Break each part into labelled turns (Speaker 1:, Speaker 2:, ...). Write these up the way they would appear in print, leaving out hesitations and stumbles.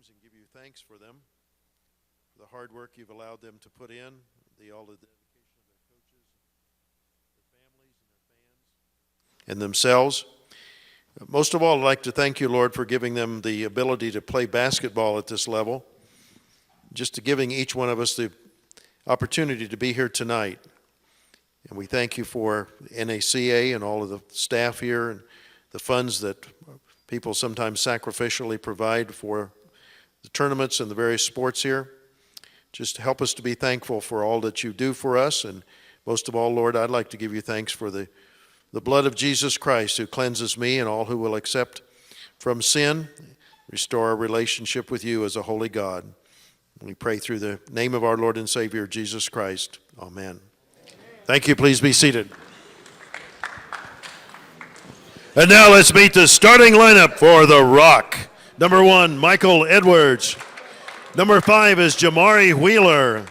Speaker 1: games and give you thanks for them, for the hard work you've allowed them to put in, all the dedication of their coaches, their families, and their fans, and themselves. Most of all, I'd like to thank you, Lord, for giving them the ability to play basketball at this level, just to giving each one of us the opportunity to be here tonight. And we thank you for NACA and all of the staff here and the funds that people sometimes sacrificially provide for the tournaments and the various sports here. Just help us to be thankful for all that you do for us. And most of all, Lord, I'd like to give you thanks for the blood of Jesus Christ who cleanses me and all who will accept from sin, restore our relationship with you as a holy God. We pray through the name of our Lord and Savior, Jesus Christ. Amen. Thank you. Please be seated. And now let's meet the starting lineup for the Rock. Number 1, Michael Edwards. Number 5 is Jamari Wheeler.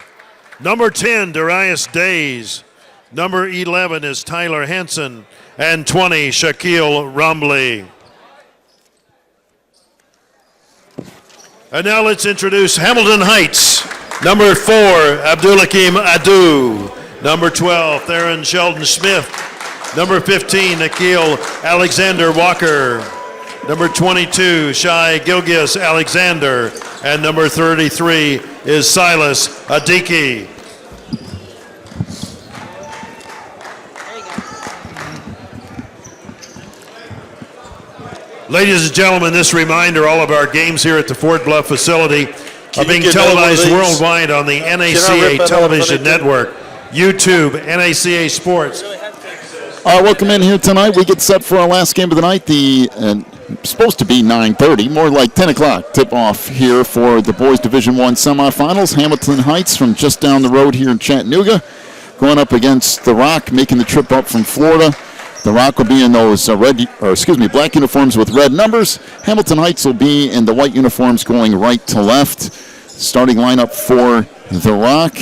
Speaker 1: Number 10, Darius Days. Number 11 is Tyler Hansen. And 20, Shaquille Rombley. And now let's introduce Hamilton Heights. Number 4, Abdulakim Adu. Number 12, Theron Sheldon Smith. Number 15, Nikhil Alexander Walker. Number 22, Shai Gilgis Alexander. And number 33 is Silas Adiki. Ladies and gentlemen, this reminder, all of our games here at the Fort Bluff facility are being televised worldwide on the NACA television network, YouTube, NACA Sports.
Speaker 2: All right, welcome in here tonight. We get set for our last game of the night. Supposed to be 9:30, more like 10 o'clock tip-off here for the boys Division I semifinals. Hamilton Heights from just down the road here in Chattanooga, going up against the Rock, making the trip up from Florida. The Rock will be in those black uniforms with red numbers. Hamilton Heights will be in the white uniforms going right to left. Starting lineup for the Rock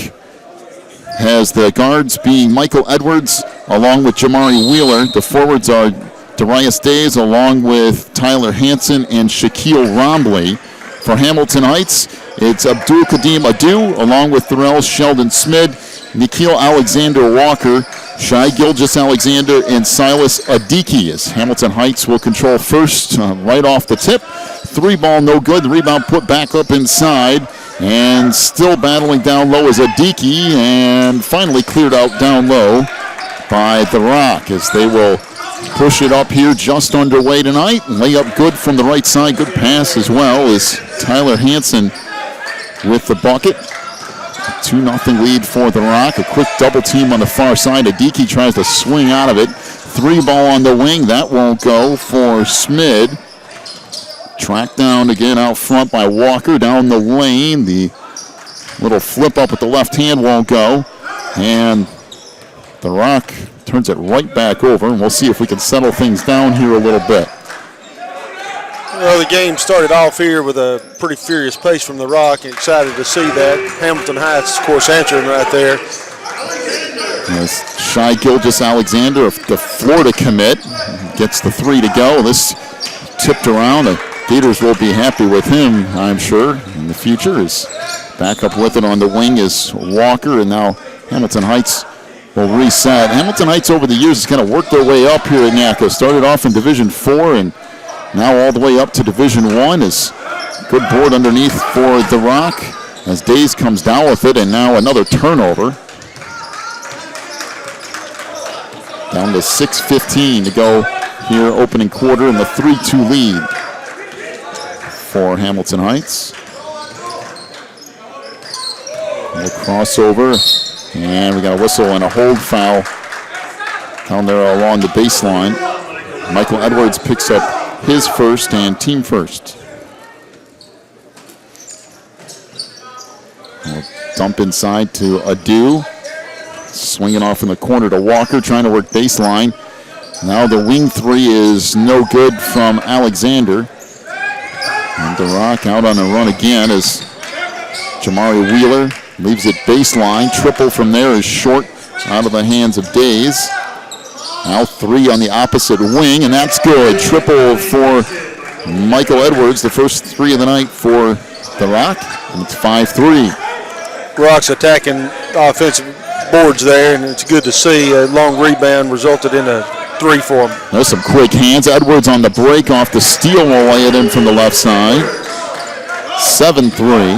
Speaker 2: has the guards being Michael Edwards along with Jamari Wheeler. The forwards are Darius Days along with Tyler Hansen and Shaquille Rombley. For Hamilton Heights, it's Abdul Kadim Adu along with Therrell Sheldon Smid, Nikhil Alexander Walker, Shai Gilgis Alexander, and Silas Adiki. As Hamilton Heights will control first right off the tip. 3-ball no good. The rebound put back up inside. And still battling down low is Adiki, and finally cleared out down low by the Rock as they will push it up here just underway tonight. Layup good from the right side. Good pass as well as Tyler Hansen with the bucket. 2-0 lead for the Rock. A quick double team on the far side. Adiki tries to swing out of it. 3-ball on the wing. That won't go for Smid. Tracked down again out front by Walker down the lane. The little flip up with the left hand won't go. And the Rock turns it right back over. And we'll see if we can settle things down here a little bit.
Speaker 3: Well, the game started off here with a pretty furious pace from the Rock, and excited to see that. Hamilton Heights, of course, answering right there.
Speaker 2: As Shai Gilgis Alexander, the Florida commit, gets the 3 to go. This tipped around. The Gators will be happy with him, I'm sure, in the future. Is back up with it on the wing is Walker, and now Hamilton Heights will reset. Hamilton Heights over the years has kind of worked their way up here at NACA. Started off in Division 4 and now all the way up to Division 1. Is good board underneath for the Rock as Days comes down with it, and now another turnover. Down to 6:15 to go here, opening quarter, and the 3-2 lead for Hamilton Heights. A crossover, and we got a whistle and a hold foul down there along the baseline. Michael Edwards picks up his first and team first. We'll dump inside to Adu. Swinging off in the corner to Walker, trying to work baseline. Now the wing 3 is no good from Alexander. And the Rock out on a run again as Jamari Wheeler leaves it baseline. Triple from there is short, out of the hands of Days. Now 3 on the opposite wing, and that's good. Triple for Michael Edwards, the first 3 of the night for the Rock, and it's 5-3.
Speaker 3: Rock's attacking offensive boards there, and it's good to see. A long rebound resulted in a 3 for them.
Speaker 2: There's some quick hands. Edwards on the break off the steal will lay it in from the left side. 7-3.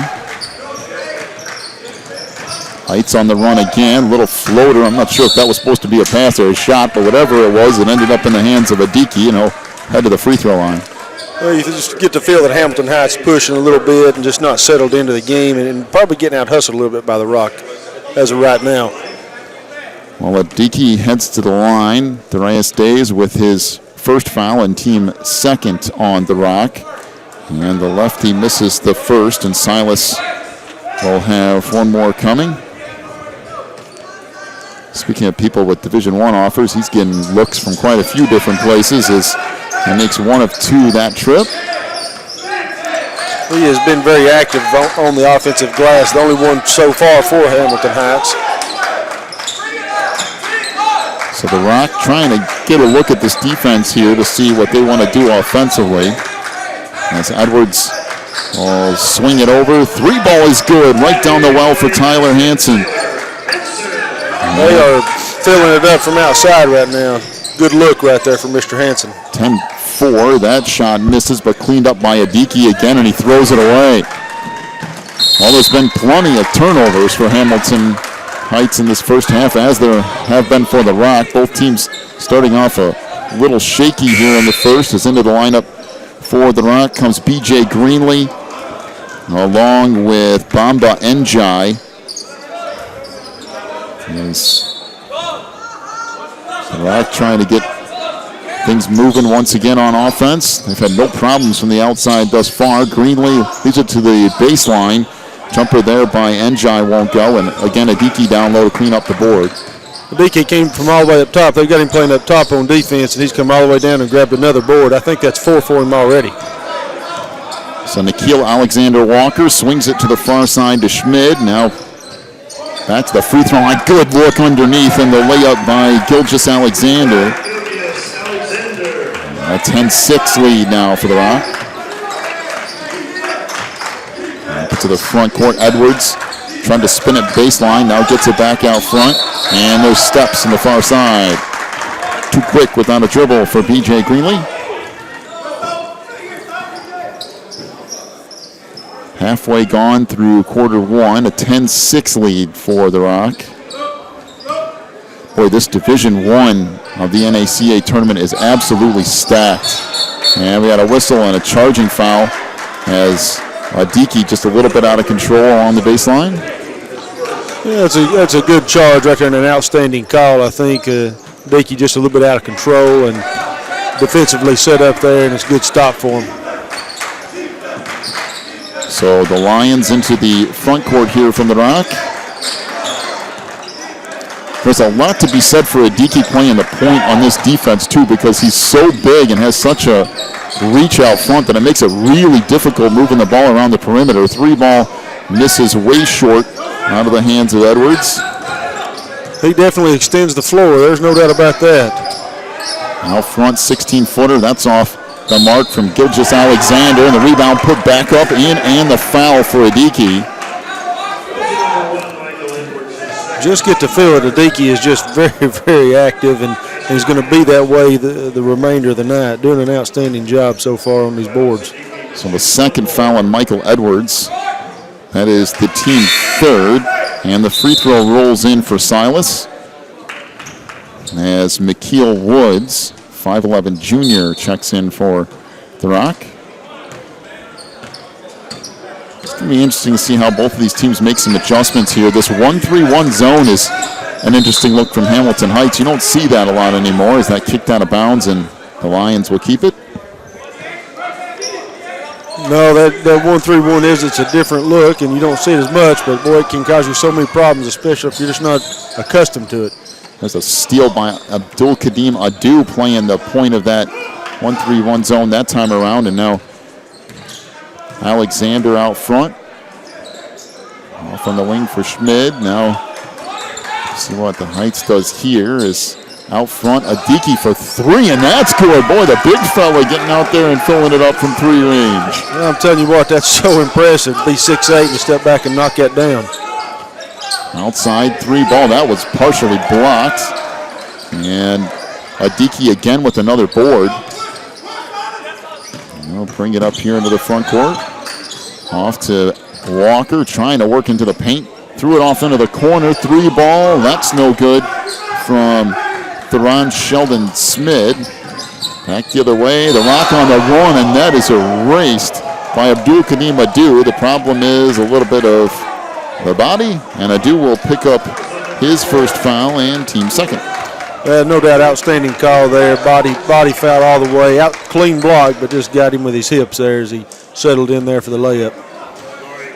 Speaker 2: Heights on the run again. Little floater. I'm not sure if that was supposed to be a pass or a shot, but whatever it was, it ended up in the hands of Adiki, and he'll head to the free throw line.
Speaker 3: Well, you just get the feel that Hamilton Heights pushing a little bit and just not settled into the game, and probably getting out hustled a little bit by the Rock as of right now.
Speaker 2: Well, Adiki heads to the line. Darius Days with his first foul and team second on the Rock. And the lefty misses the first, and Silas will have one more coming. Speaking of people with Division I offers, he's getting looks from quite a few different places as he makes 1 of 2 that trip.
Speaker 3: He has been very active on the offensive glass, the only one so far for Hamilton Heights.
Speaker 2: So the Rock trying to get a look at this defense here to see what they want to do offensively. As Edwards will swing it over. 3 ball is good, right down the well for Tyler Hansen.
Speaker 3: They are filling it up from outside right now. Good look right there from Mr. Hansen.
Speaker 2: 10-4, that shot misses, but cleaned up by Adiki again, and he throws it away. Well, there's been plenty of turnovers for Hamilton Heights in this first half, as there have been for the Rock. Both teams starting off a little shaky here in the first. As into the lineup for the Rock comes B.J. Greenlee, along with Bamba Njai. The Rock trying to get things moving once again on offense. They've had no problems from the outside thus far. Greenlee leads it to the baseline. Jumper there by Njai won't go, and again Adiki down low to clean up the board.
Speaker 3: Adiki came from all the way up top. They've got him playing up top on defense, and he's come all the way down and grabbed another board. I think that's 4 for him already.
Speaker 2: So Nikhil Alexander-Walker swings it to the far side to Schmid. Now back to the free throw line. Good look underneath, and the layup by Gilgis Alexander. A 10-6 lead now for the Rock. To the front court, Edwards trying to spin it baseline, now gets it back out front, and there's steps on the far side. Too quick without a dribble for B.J. Greenlee. Halfway gone through quarter 1, a 10-6 lead for the Rock. Boy, this Division I of the NACA tournament is absolutely stacked. And we had a whistle and a charging foul as Adiki just a little bit out of control on the baseline.
Speaker 3: Yeah, that's a good charge right there and an outstanding call. I think Adiki just a little bit out of control and defensively set up there, and it's a good stop for him.
Speaker 2: So the Lions into the front court here from the Rock. There's a lot to be said for Adiki playing the point on this defense too, because he's so big and has such a reach out front that it makes it really difficult moving the ball around the perimeter. 3 ball misses way short out of the hands of Edwards.
Speaker 3: He definitely extends the floor. There's no doubt about that.
Speaker 2: Out front, 16-footer. That's off the mark from Gilgis Alexander, and the rebound put back up in, and the foul for Adiki.
Speaker 3: Just get the feel that Adiki is just very, very active, and he's going to be that way the remainder of the night, doing an outstanding job so far on these boards.
Speaker 2: So the second foul on Michael Edwards. That is the team third, and the free throw rolls in for Silas as McKeel Woods, 5'11 junior, checks in for the Rock. It's going to be interesting to see how both of these teams make some adjustments here. This 1-3-1 zone is an interesting look from Hamilton Heights. You don't see that a lot anymore. Is that kicked out of bounds, and the Lions will keep it?
Speaker 3: No, that 1-3-1 it's a different look, and you don't see it as much, but boy, it can cause you so many problems, especially if you're just not accustomed to it.
Speaker 2: There's a steal by Abdul Kadim Adu playing the point of that 1-3-1 zone that time around, and now Alexander out front. Off on the wing for Schmid. Now, see what the Heights does here is Out front, Adiki for three, and that's good. Boy, the big fella getting out there and filling it up from three range.
Speaker 3: Well, I'm telling you what, that's so impressive. Be 6'8" and step back and knock that down.
Speaker 2: Outside three ball, that was partially blocked. And Adiki again with another board. We'll bring it up here into the front court. Off to Walker, trying to work into the paint. Threw it off into the corner, three ball, that's no good from Theron Sheldon Smid. Back the other way, the Rock on the run, and that is erased by Abdul Kadim Adu. The problem is a little bit of the body, and Adu will pick up his first foul and team second.
Speaker 3: No doubt, outstanding call there. Body foul all the way. Out clean block, but just got him with his hips there as he settled in there for the layup.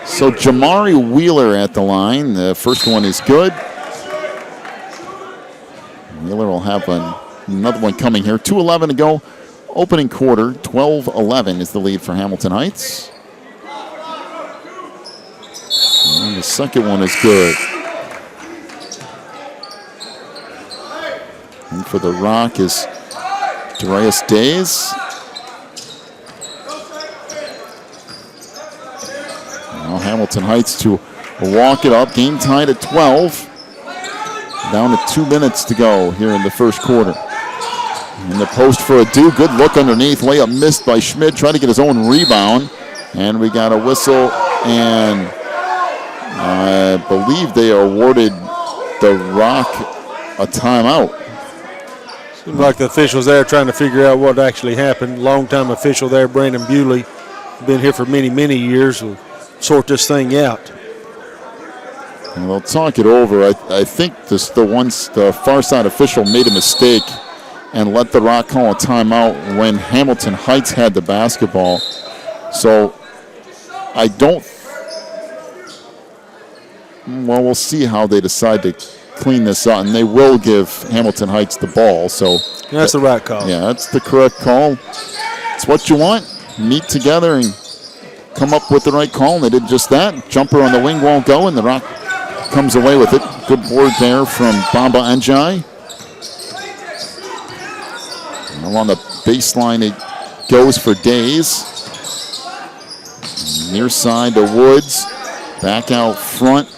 Speaker 2: So Jamari Wheeler at the line. The first one is good. Wheeler will have another one coming here. 2:11 to go. Opening quarter. 12-11 is the lead for Hamilton Heights. And the second one is good. And for the Rock is Darius Days. Now Hamilton Heights to walk it up. Game tied at 12. Down to 2 minutes to go here in the first quarter. In the post for Adu. Good look underneath. Layup missed by Schmidt. Trying to get his own rebound. And we got a whistle. And I believe they awarded the Rock a timeout.
Speaker 3: Seems like the officials there trying to figure out what actually happened. Longtime official there, Brandon Bewley. Been here for many, many years. Will sort this thing out.
Speaker 2: And they'll talk it over. I think the far side official made a mistake and let the Rock call a timeout when Hamilton Heights had the basketball. So I don't. Well, we'll see how they decide to clean this out, and they will give Hamilton Heights the ball. So
Speaker 3: that's the right call.
Speaker 2: Yeah, that's the correct call. It's what you want. Meet together and come up with the right call, and they did just that. Jumper on the wing won't go, and the Rock comes away with it. Good board there from Bamba Njai. Along the baseline, it goes for Days. Near side to Woods. Back out front.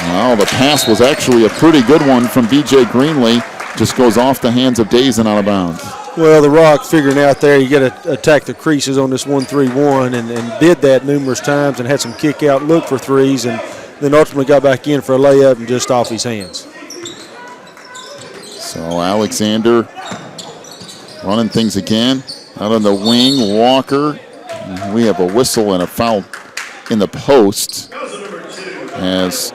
Speaker 2: Well, the pass was actually a pretty good one from B.J. Greenlee. Just goes off the hands of Days and out of bounds.
Speaker 3: Well, the Rock figuring out there you got to attack the creases on this 1-3-1 and did that numerous times and had some kick out look for threes and then ultimately got back in for a layup and just off his hands.
Speaker 2: So Alexander running things again. Out on the wing, Walker. We have a whistle and a foul in the post as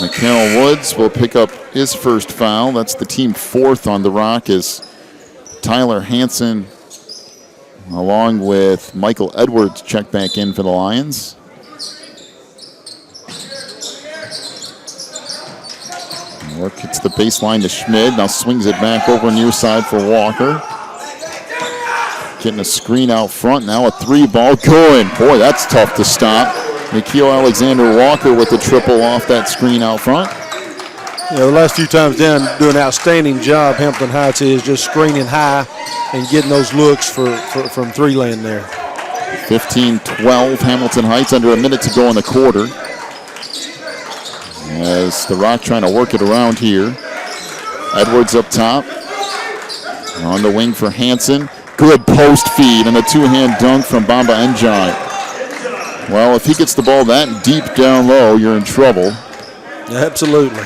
Speaker 2: Mikael Woods will pick up his first foul. That's the team fourth on the Rock as Tyler Hansen along with Michael Edwards check back in for the Lions. Work hits the baseline to Schmid. Now swings it back over near side for Walker. Getting a screen out front. Now a three ball going. Boy, that's tough to stop. Nikhil Alexander Walker with the triple off that screen out front.
Speaker 3: Yeah, the last few times down, doing an outstanding job. Hampton Heights is just screening high and getting those looks from three land there.
Speaker 2: 15-12 Hamilton Heights, under a minute to go in the quarter. As the Rock trying to work it around here. Edwards up top. On the wing for Hansen. Good post feed and a two-hand dunk from Bamba Njai. Well, if he gets the ball that deep down low, you're in trouble.
Speaker 3: Absolutely.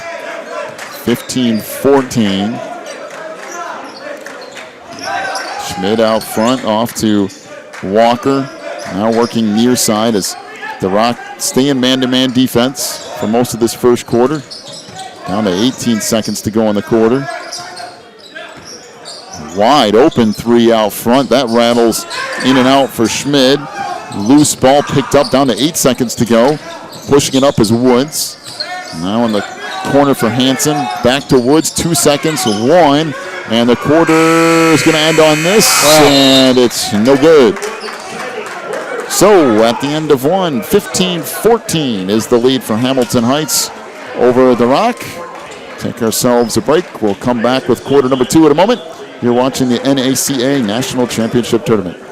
Speaker 2: 15-14. Schmid out front, off to Walker. Now working near side as the Rock stay in man-to-man defense for most of this first quarter. Down to 18 seconds to go in the quarter. Wide open three out front. That rattles in and out for Schmid. Loose ball picked up, down to 8 seconds to go. Pushing it up is Woods. Now in the corner for Hansen. Back to Woods, 2 seconds, one. And the quarter is going to end on this, and it's no good. So at the end of one, 15-14 is the lead for Hamilton Heights over the Rock. Take ourselves a break. We'll come back with quarter number 2 in a moment. You're watching the NACA National Championship Tournament.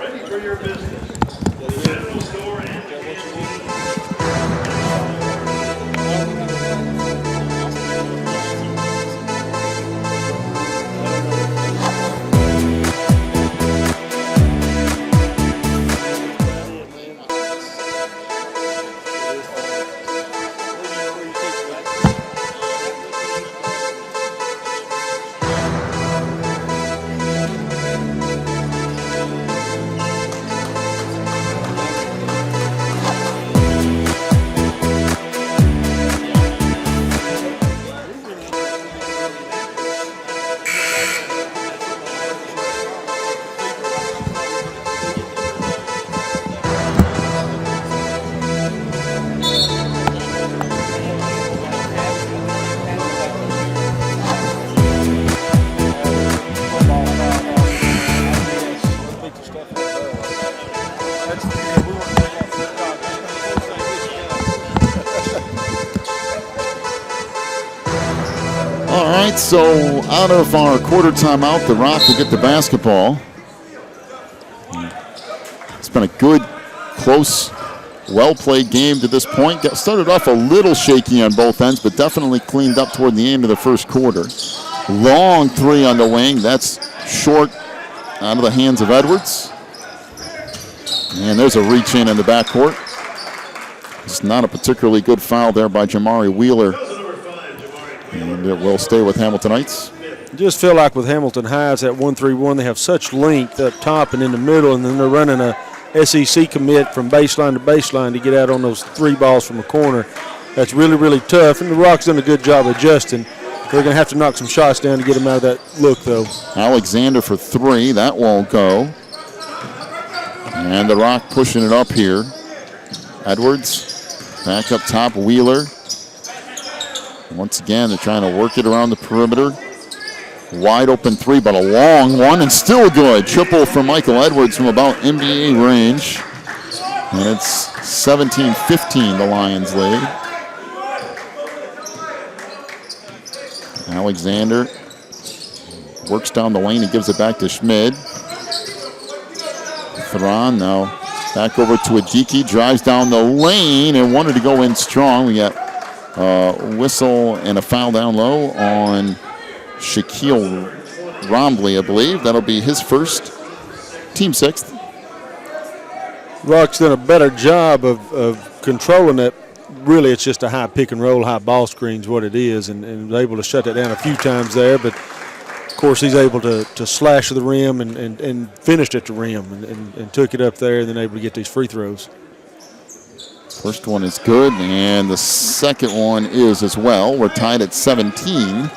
Speaker 2: So out of our quarter timeout, the Rock will get the basketball. It's been a good, close, well-played game to this point. Started off a little shaky on both ends, but definitely cleaned up toward the end of the first quarter. Long three on the wing. That's short out of the hands of Edwards. And there's a reach in the backcourt. It's not a particularly good foul there by Jamari Wheeler. And it will stay with Hamilton Heights.
Speaker 3: I just feel like with Hamilton Highs at 1-3-1, they have such length up top and in the middle, and then they're running a SEC commit from baseline to baseline to get out on those 3 balls from the corner. That's really, really tough, and the Rock's done a good job adjusting. They're going to have to knock some shots down to get them out of that look, though.
Speaker 2: Alexander for 3. That won't go. And the Rock pushing it up here. Edwards back up top. Wheeler. Once again, they're trying to work it around the perimeter. Wide open 3, but a long one, and still good. Triple from Michael Edwards from about NBA range. And it's 17-15, the Lions lead. Alexander works down the lane and gives it back to Schmid. Theron now back over to Adiki, drives down the lane and wanted to go in strong. We got whistle and a foul down low on Shaquille Rombley, I believe. That'll be his first, team 6th.
Speaker 3: Rock's done a better job of controlling that. Really, it's just a high pick and roll, high ball screen's what it is, and was able to shut that down a few times there. But, of course, he's able to slash the rim and finished at the rim and took it up there and then able to get these free throws.
Speaker 2: First one is good, and the second one is as well. We're tied at 17.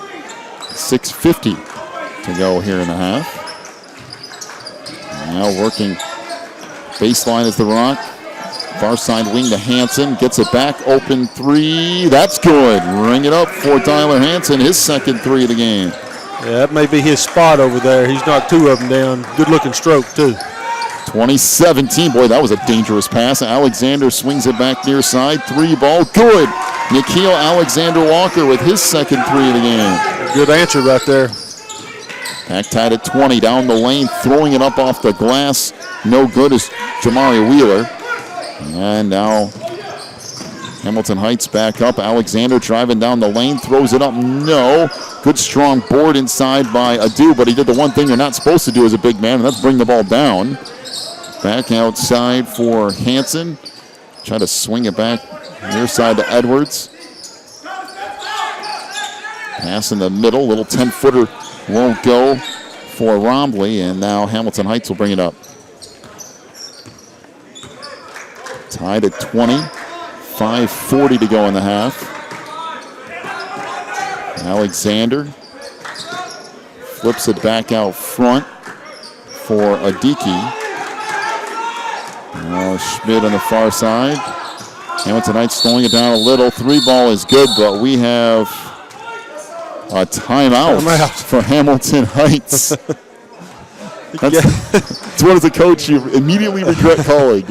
Speaker 2: 6:50 to go here in the half. Now working baseline is the Rock. Far side wing to Hansen. Gets it back. Open 3. That's good. Ring it up for Tyler Hansen. His second 3 of the game.
Speaker 3: Yeah, that may be his spot over there. He's knocked 2 of them down. Good looking stroke, too.
Speaker 2: 2017. Boy, that was a dangerous pass. Alexander swings it back near side. 3 ball. Good. Nikhil Alexander Walker with his second 3 of the game.
Speaker 3: Good answer right there.
Speaker 2: Back tied at 20. Down the lane. Throwing it up off the glass. No good is Jamari Wheeler. And now Hamilton Heights back up. Alexander driving down the lane. Throws it up. No. Good strong board inside by Adu, but he did the one thing you're not supposed to do as a big man, and that's bring the ball down. Back outside for Hansen. Try to swing it back near side to Edwards. Pass in the middle. Little 10-footer won't go for Rombley, and now Hamilton Heights will bring it up. Tied at 20. 5:40 to go in the half. Alexander flips it back out front for Adiki. Now Schmid on the far side. Hamilton Heights slowing it down a little. 3 ball is good, but we have a timeout for Hamilton Heights. That's what as a coach you immediately regret calling.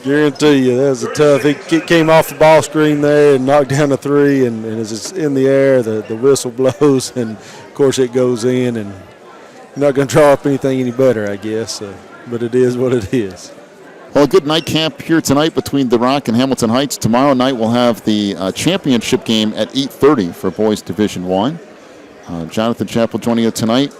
Speaker 3: Guarantee you, that was a tough. He came off the ball screen there and knocked down a three, and as it's in the air, the whistle blows, and of course it goes in, and you're not going to draw up anything any better, I guess. But it is what it is.
Speaker 2: Well, a good nightcap here tonight between the Rock and Hamilton Heights. Tomorrow night we'll have the championship game at 8:30 for Boys Division I. Jonathan Chappell joining you tonight,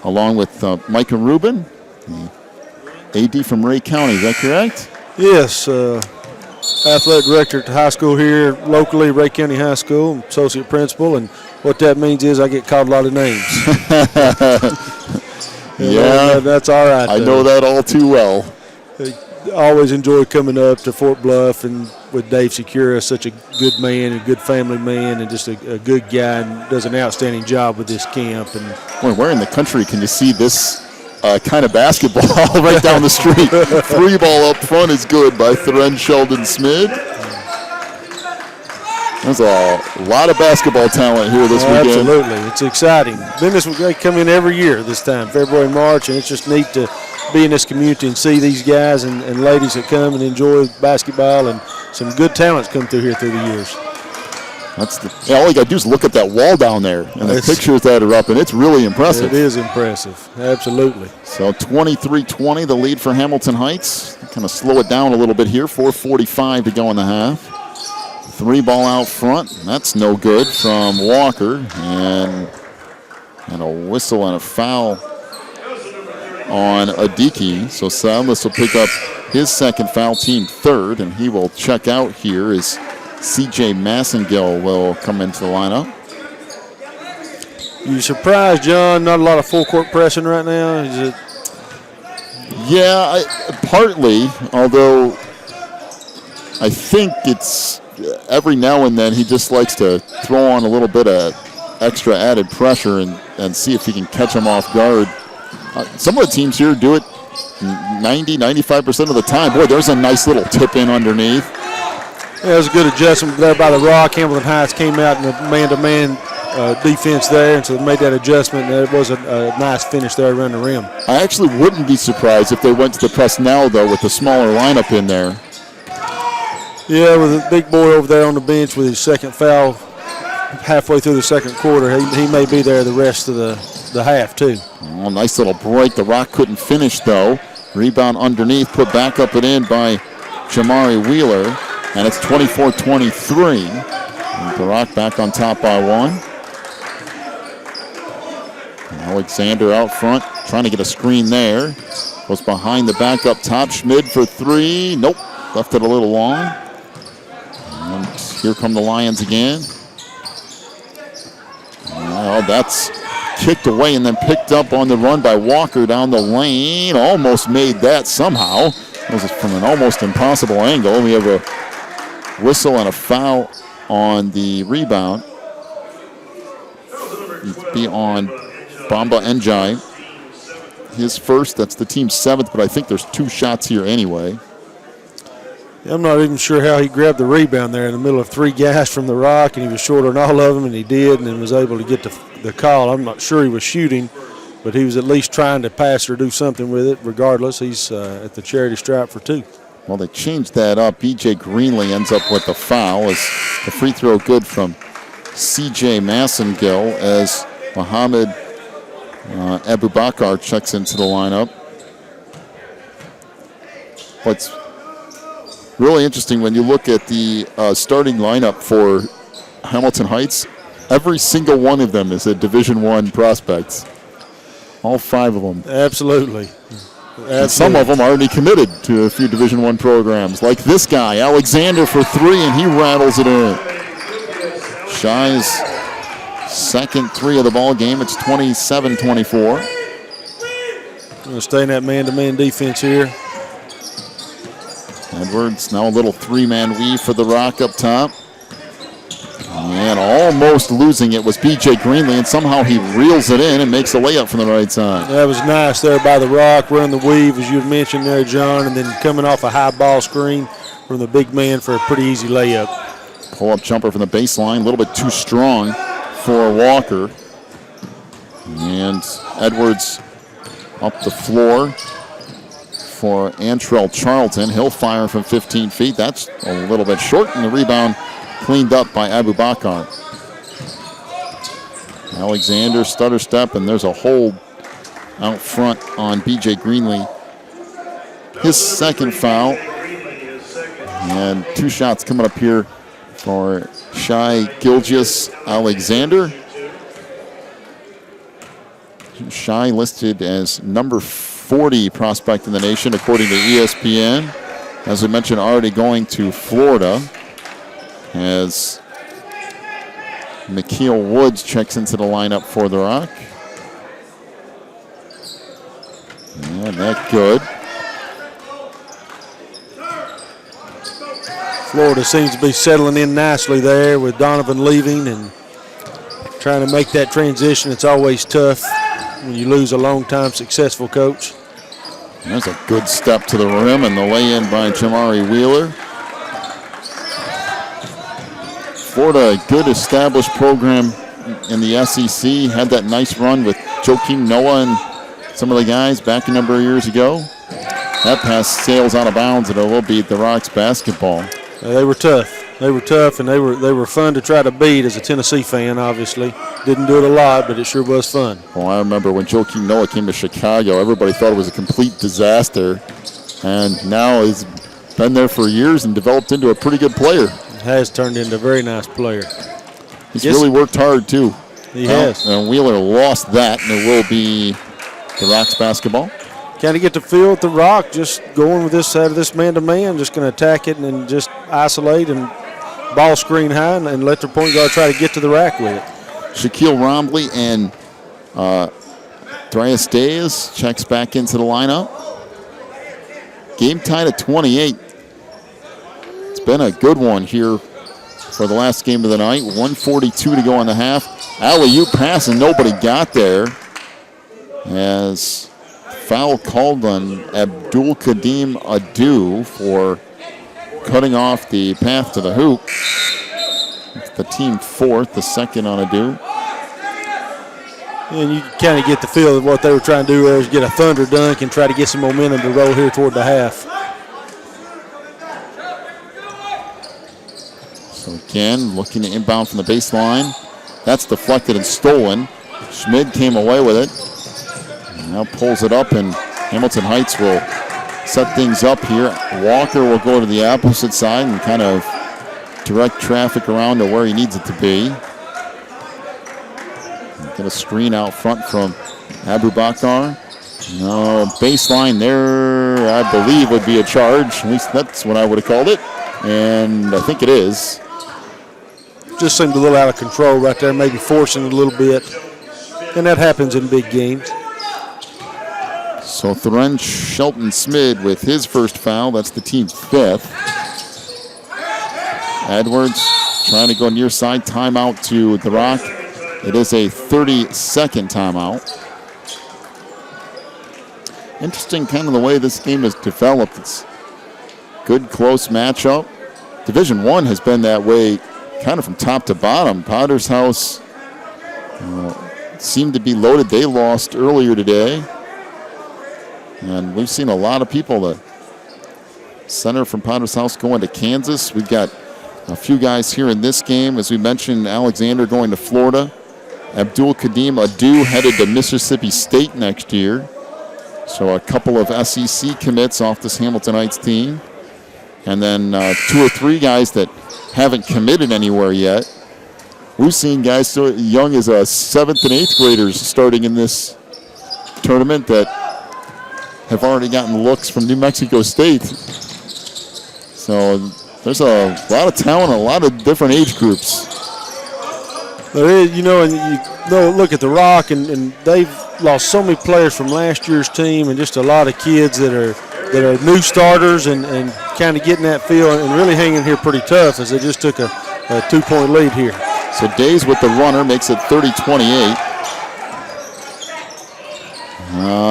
Speaker 2: along with Micah Rubin, the AD from Ray County. Is that correct?
Speaker 3: Yes, athletic director at the high school here locally, Ray County High School, associate principal, and what that means is I get called a lot of names.
Speaker 2: Yeah,
Speaker 3: that's all right.
Speaker 2: I know that all too well.
Speaker 3: Always enjoy coming up to Fort Bluff and with Dave Secura, such a good man, a good family man, and just a good guy, and does an outstanding job with this camp. And
Speaker 2: Boy, where in the country can you see this kind of basketball right down the street? Free ball up front is good by Thren Sheldon Smith. There's a lot of basketball talent here this weekend.
Speaker 3: Absolutely. It's exciting. They come in every year this time, February, March, and it's just neat to be in this community and see these guys and ladies that come and enjoy basketball, and some good talents come through here through the years.
Speaker 2: All you got to do is look at that wall down there and the pictures that are up, and it's really impressive.
Speaker 3: It is impressive, absolutely.
Speaker 2: So 23-20, the lead for Hamilton Heights. Kind of slow it down a little bit here, 4:45 to go in the half. Three ball out front, that's no good from Walker, and a whistle and a foul on Adiki. So Salas will pick up his second foul, team third, and he will check out here as C.J. Massengill will come into the lineup.
Speaker 3: You surprised, John? Not a lot of full court pressing right now? Is it?
Speaker 2: Yeah, partly, although I think it's every now and then he just likes to throw on a little bit of extra added pressure and see if he can catch him off guard. Some of the teams here do it 90-95% of the time. Boy, there's a nice little tip in underneath.
Speaker 3: Yeah, it was a good adjustment there by the Rock. Hamilton Heights came out in the man-to-man defense there, and so they made that adjustment, and it was a nice finish there around the rim.
Speaker 2: I actually wouldn't be surprised if they went to the press now, though, with the smaller lineup in there.
Speaker 3: Yeah, with a big boy over there on the bench with his second foul halfway through the second quarter, he may be there the rest of the half, too.
Speaker 2: Oh, nice little break. The Rock couldn't finish, though. Rebound underneath, put back up and in by Jamari Wheeler, and it's 24-23. And the Rock back on top by one. Alexander out front, trying to get a screen there. Goes behind the back up top. Schmid for three. Nope, left it a little long. And here come the Lions again. Well, that's kicked away and then picked up on the run by Walker down the lane. Almost made that somehow. That was from an almost impossible angle. We have a whistle and a foul on the rebound. It'd be on Bamba Njai. His first, that's the team's seventh, but I think there's two shots here anyway.
Speaker 3: I'm not even sure how he grabbed the rebound there in the middle of three guys from the Rock, and he was shorter than all of them, and he did, and then was able to get the call. I'm not sure he was shooting, but he was at least trying to pass or do something with it. Regardless, he's at the charity stripe for two.
Speaker 2: Well, they changed that up. B.J. Greenlee ends up with the foul as the free throw good from C.J. Massengill as Mohamed Abubakar checks into the lineup. What's really interesting when you look at the starting lineup for Hamilton Heights, every single one of them is a Division I prospect. All five of them.
Speaker 3: Absolutely.
Speaker 2: And some of them already committed to a few Division I programs, like this guy, Alexander, for three, and he rattles it in. Shy's second three of the ball game. It's 27-24.
Speaker 3: Going to stay in that man-to-man defense here.
Speaker 2: Edwards now a little three-man weave for the Rock up top. And almost losing it was B.J. Greenlee, and somehow he reels it in and makes a layup from the right side.
Speaker 3: That was nice there by the Rock, running the weave, as you had mentioned there, John, and then coming off a high ball screen from the big man for a pretty easy layup.
Speaker 2: Pull-up jumper from the baseline, a little bit too strong for Walker. And Edwards up the floor for Antrell Charlton. He'll fire from 15 feet. That's a little bit short, and the rebound cleaned up by Abu Bakar. Alexander stutter step, and there's a hold out front on B.J. Greenlee. His second foul. And 2 shots coming up here for Shai Gilgeous-Alexander. Shai listed as number 40 prospect in the nation, according to ESPN. As we mentioned, already going to Florida. As Mikael Woods checks into the lineup for the Rock. And that good.
Speaker 3: Florida seems to be settling in nicely there with Donovan leaving and trying to make that transition. It's always tough when you lose a long-time successful coach.
Speaker 2: There's a good step to the rim and the lay-in by Jamari Wheeler. Florida, a good established program in the SEC. Had that nice run with Joakim Noah and some of the guys back a number of years ago. That pass sails out of bounds, and it will beat the Rocks basketball.
Speaker 3: They were tough. They were tough, and they were fun to try to beat as a Tennessee fan, obviously. Didn't do it a lot, but it sure was fun.
Speaker 2: Well, I remember when Joakim Noah came to Chicago, everybody thought it was a complete disaster. And now he's been there for years and developed into a pretty good player.
Speaker 3: Has turned into a very nice player.
Speaker 2: He's really worked hard, too.
Speaker 3: He has.
Speaker 2: And Wheeler lost that, and it will be the Rocks basketball.
Speaker 3: Kind of get the feel at the Rock, just going with this side of this man-to-man, just going to attack it and then just isolate and ball screen high and let their point guard try to get to the rack with it.
Speaker 2: Shaquille Rombley and Darius Days checks back into the lineup. Game tied at 28. It's been a good one here for the last game of the night. 1:42 to go in the half. Alley-oop pass and nobody got there. As foul called on Abdul Kadim Adu for cutting off the path to the hoop. It's the team fourth, the second on Adu.
Speaker 3: And you kind of get the feel of what they were trying to do there is get a thunder dunk and try to get some momentum to roll here toward the half.
Speaker 2: So again, looking to inbound from the baseline. That's deflected and stolen. Schmid came away with it. And now pulls it up, and Hamilton Heights will set things up here. Walker will go to the opposite side and kind of direct traffic around to where he needs it to be. Get a screen out front from Abu Bakar. No, baseline there, I believe, would be a charge. At least that's what I would have called it. And I think it is.
Speaker 3: Just seemed a little out of control right there, maybe forcing it a little bit. And that happens in big games.
Speaker 2: So Thoren Shelton Smid with his first foul. That's the team's fifth. Edwards trying to go near side. Timeout to the Rock. It is a 30-second timeout. Interesting kind of the way this game has developed. It's good, close matchup. Division I has been that way kind of from top to bottom. Potter's House seemed to be loaded. They lost earlier today. And we've seen a lot of people. The center from Potter's House going to Kansas. We've got a few guys here in this game. As we mentioned, Alexander going to Florida. Abdul Kadim Adu headed to Mississippi State next year. So a couple of SEC commits off this Hamilton Heights team. And then 2 or 3 guys that haven't committed anywhere yet. We've seen guys so young as 7th and 8th graders starting in this tournament that have already gotten looks from New Mexico State. So there's a lot of talent, a lot of different age groups.
Speaker 3: There is, and you look at the Rock, and they've lost so many players from last year's team, and just a lot of kids that are new starters and kind of getting that feel and really hanging here pretty tough as they just took a 2-point lead here.
Speaker 2: So Days with the runner makes it 30-28.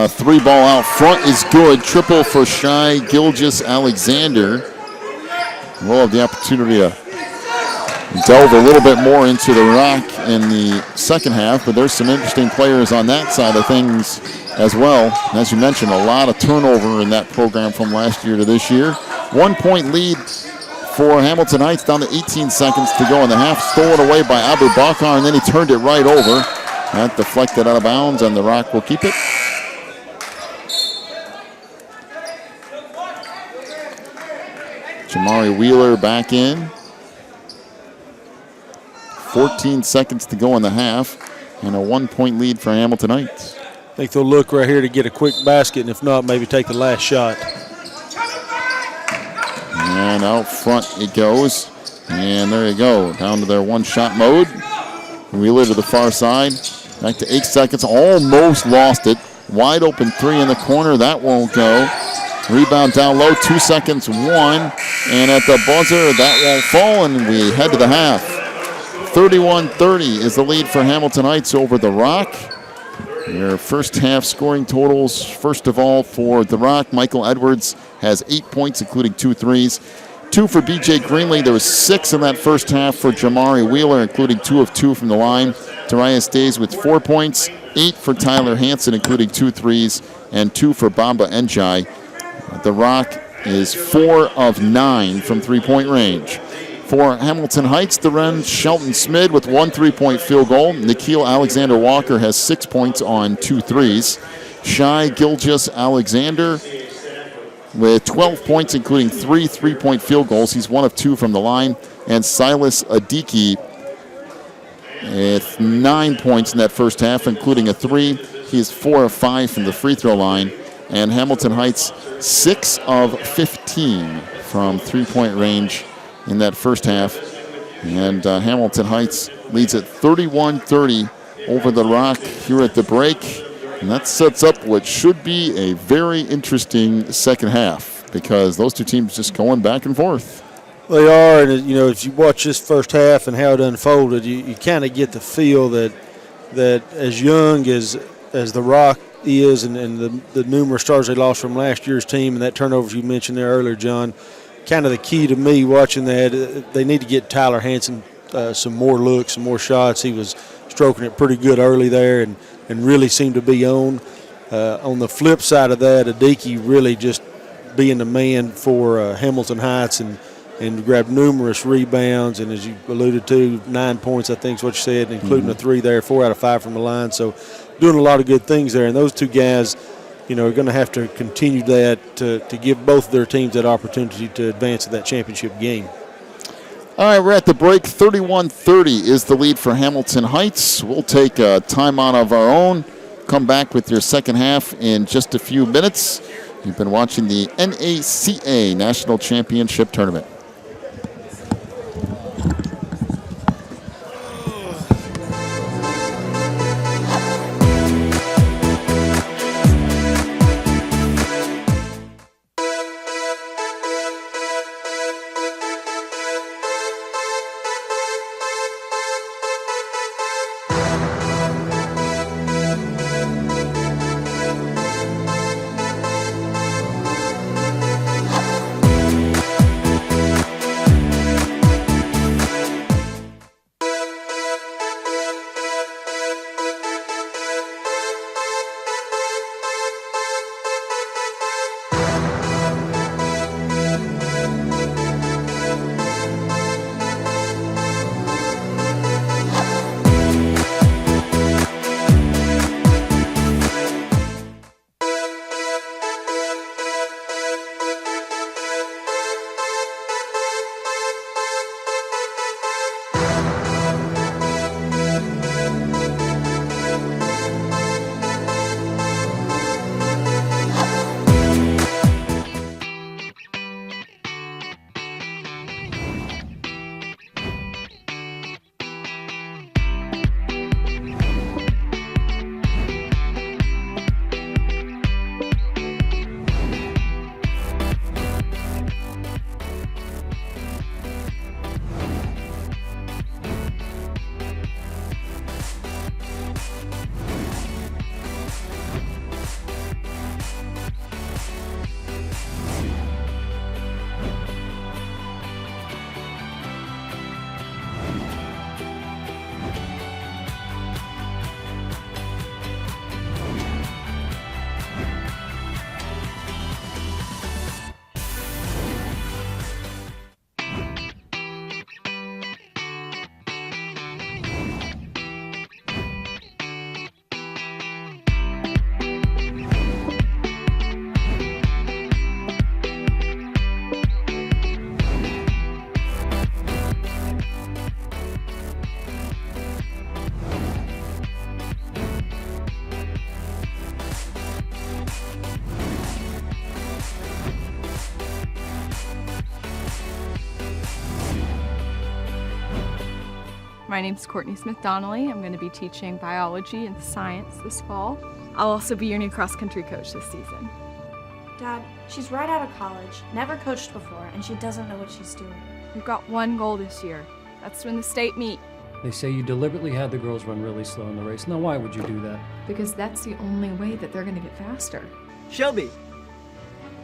Speaker 2: 3 ball out front is good. Triple for Shai Gilgeous-Alexander. We'll have the opportunity to delve a little bit more into the Rock in the second half, but there's some interesting players on that side of things as well. As you mentioned, a lot of turnover in that program from last year to this year. 1 point lead for Hamilton Heights, down to 18 seconds to go in the half. Stolen away by Abu Bakar, and then he turned it right over. That deflected out of bounds, and the Rock will keep it. Jamari Wheeler back in. 14 seconds to go in the half, and a 1 point lead for Hamilton Heights.
Speaker 3: I think they'll look right here to get a quick basket, and if not, maybe take the last shot.
Speaker 2: And out front it goes. And there you go, down to their one-shot mode. Wheeler to the far side. Back to 8 seconds, almost lost it. Wide open three in the corner, that won't go. Rebound down low, 2 seconds, one. And at the buzzer, that won't fall, and we head to the half. 31-30 is the lead for Hamilton Heights over the Rock. Their first half scoring totals, first of all for the Rock, Michael Edwards has 8 points, including 2 threes. 2 for B.J. Greenlee. There was 6 in that first half for Jamari Wheeler, including 2 of 2 from the line. Darius Days with 4 points, 8 for Tyler Hansen, including 2 threes, and 2 for Bamba Njai. The Rock is 4 of 9 from three-point range. For Hamilton Heights, the Wrens, Shelton Smith with 1 3-point field goal. Nikhil Alexander Walker has 6 points on 2 threes. Shai Gilgis Alexander with 12 points, including 3 3-point field goals. He's 1 of 2 from the line. And Silas Adiki with 9 points in that first half, including a 3. He is 4 of 5 from the free throw line. And Hamilton Heights, 6 of 15 from three-point range in that first half. And Hamilton Heights leads at 31-30 over the Rock here at the break. And that sets up what should be a very interesting second half, because those two teams just going back and forth.
Speaker 3: They are, and you know, if you watch this first half and how it unfolded, you kind of get the feel that as young as the Rock is, and the numerous stars they lost from last year's team, and that turnovers you mentioned there earlier, John, kind of the key to me watching that, they need to get Tyler Hansen some more looks, some more shots. He was stroking it pretty good early there, and really seemed to be on. On the flip side of that, Adiki really just being the man for Hamilton Heights and grabbed numerous rebounds, and as you alluded to, 9 points, I think is what you said, including a 3 there, 4 out of 5 from the line. So doing a lot of good things there. And those two guys, you know, are going to have to continue that to give both their teams that opportunity to advance to that championship game.
Speaker 2: All right, we're at the break. 31-30 is the lead for Hamilton Heights. We'll take a timeout of our own. Come back with your second half in just a few minutes. You've been watching the NACA National Championship Tournament.
Speaker 4: My name's Courtney Smith-Donnelly. I'm going to be teaching biology and science this fall. I'll also be your new cross-country coach this season.
Speaker 5: Dad, she's right out of college, never coached before, and she doesn't know what she's doing.
Speaker 4: We've got one goal this year. That's to win the state meet.
Speaker 6: They say you deliberately had the girls run really slow in the race. Now, why would you do that?
Speaker 4: Because that's the only way that they're going to get faster.
Speaker 7: Shelby,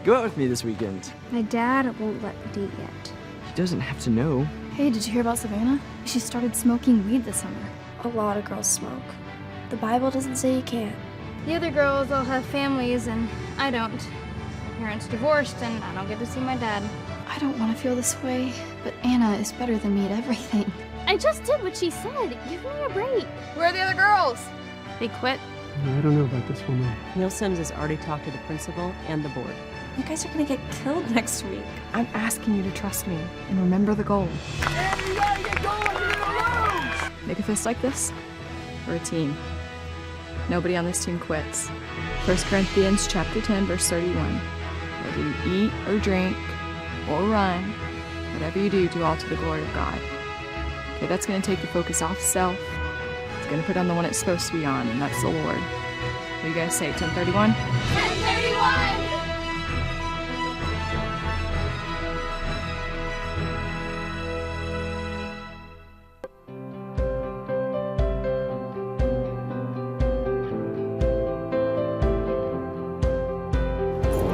Speaker 7: go out with me this weekend.
Speaker 8: My dad won't let me date yet.
Speaker 7: He doesn't have to know.
Speaker 8: Hey, did you hear about Savannah? She started smoking weed this summer.
Speaker 9: A lot of girls smoke. The Bible doesn't say you can't.
Speaker 8: The other girls all have families and I don't. My parents divorced and I don't get to see my dad. I don't want to feel this way, but Anna is better than me at everything.
Speaker 9: I just did what she said. Give me a break.
Speaker 4: Where are the other girls?
Speaker 8: They quit.
Speaker 6: I don't know about this one, though.
Speaker 10: Neil Sims has already talked to the principal and the board.
Speaker 5: You guys are gonna get killed next week.
Speaker 4: I'm asking you to trust me and remember the goal. Make a fist like this. We're a team. Nobody on this team quits. 1 Corinthians chapter 10, verse 31. Whether you eat or drink or run, whatever you do, do all to the glory of God. Okay, that's going to take the focus off self. It's going to put on the one it's supposed to be on, and that's the Lord. What do you guys say, 10:31?
Speaker 9: 10:31!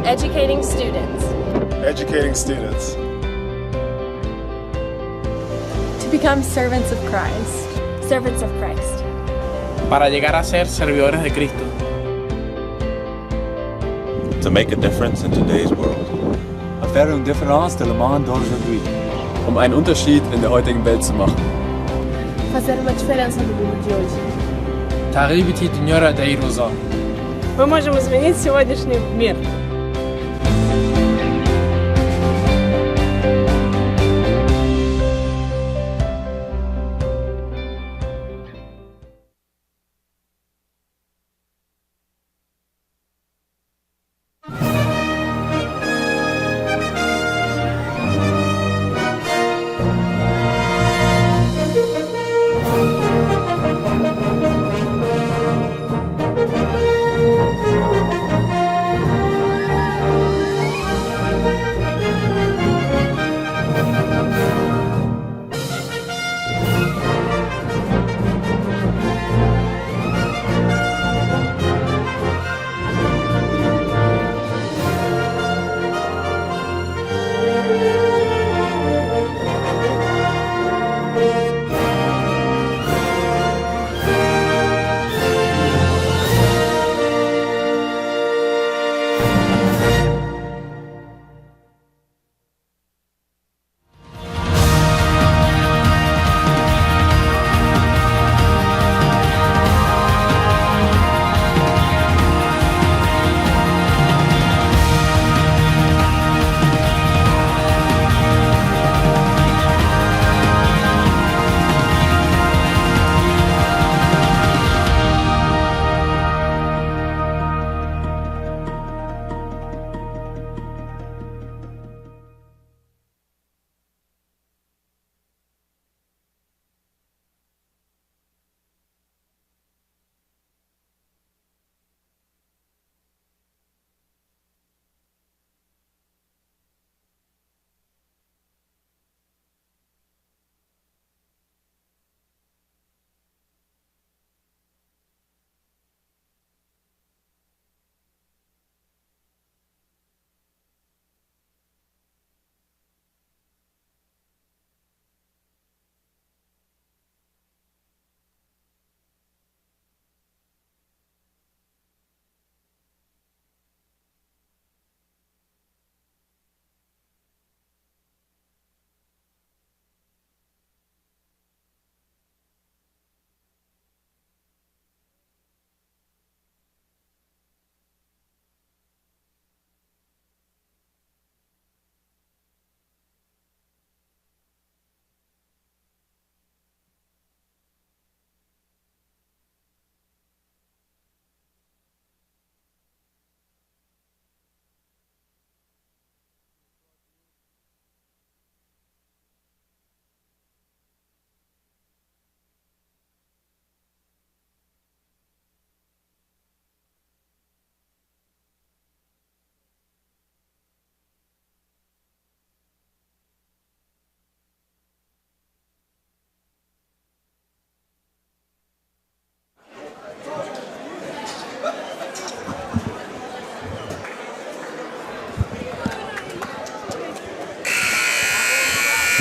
Speaker 11: Educating students.
Speaker 12: Educating students.
Speaker 11: To become servants of Christ.
Speaker 9: Servants of Christ.
Speaker 13: Para llegar a ser servidores de Cristo.
Speaker 14: To make a difference in today's world.
Speaker 15: Faire une différence dans le monde d'aujourd'hui.
Speaker 16: Einen Unterschied in der heutigen Welt zu machen.
Speaker 9: Fazer uma diferença no mundo de hoje.
Speaker 13: تغيبتي دنيا دايروزا.
Speaker 11: Мы можем изменить сегодняшний мир.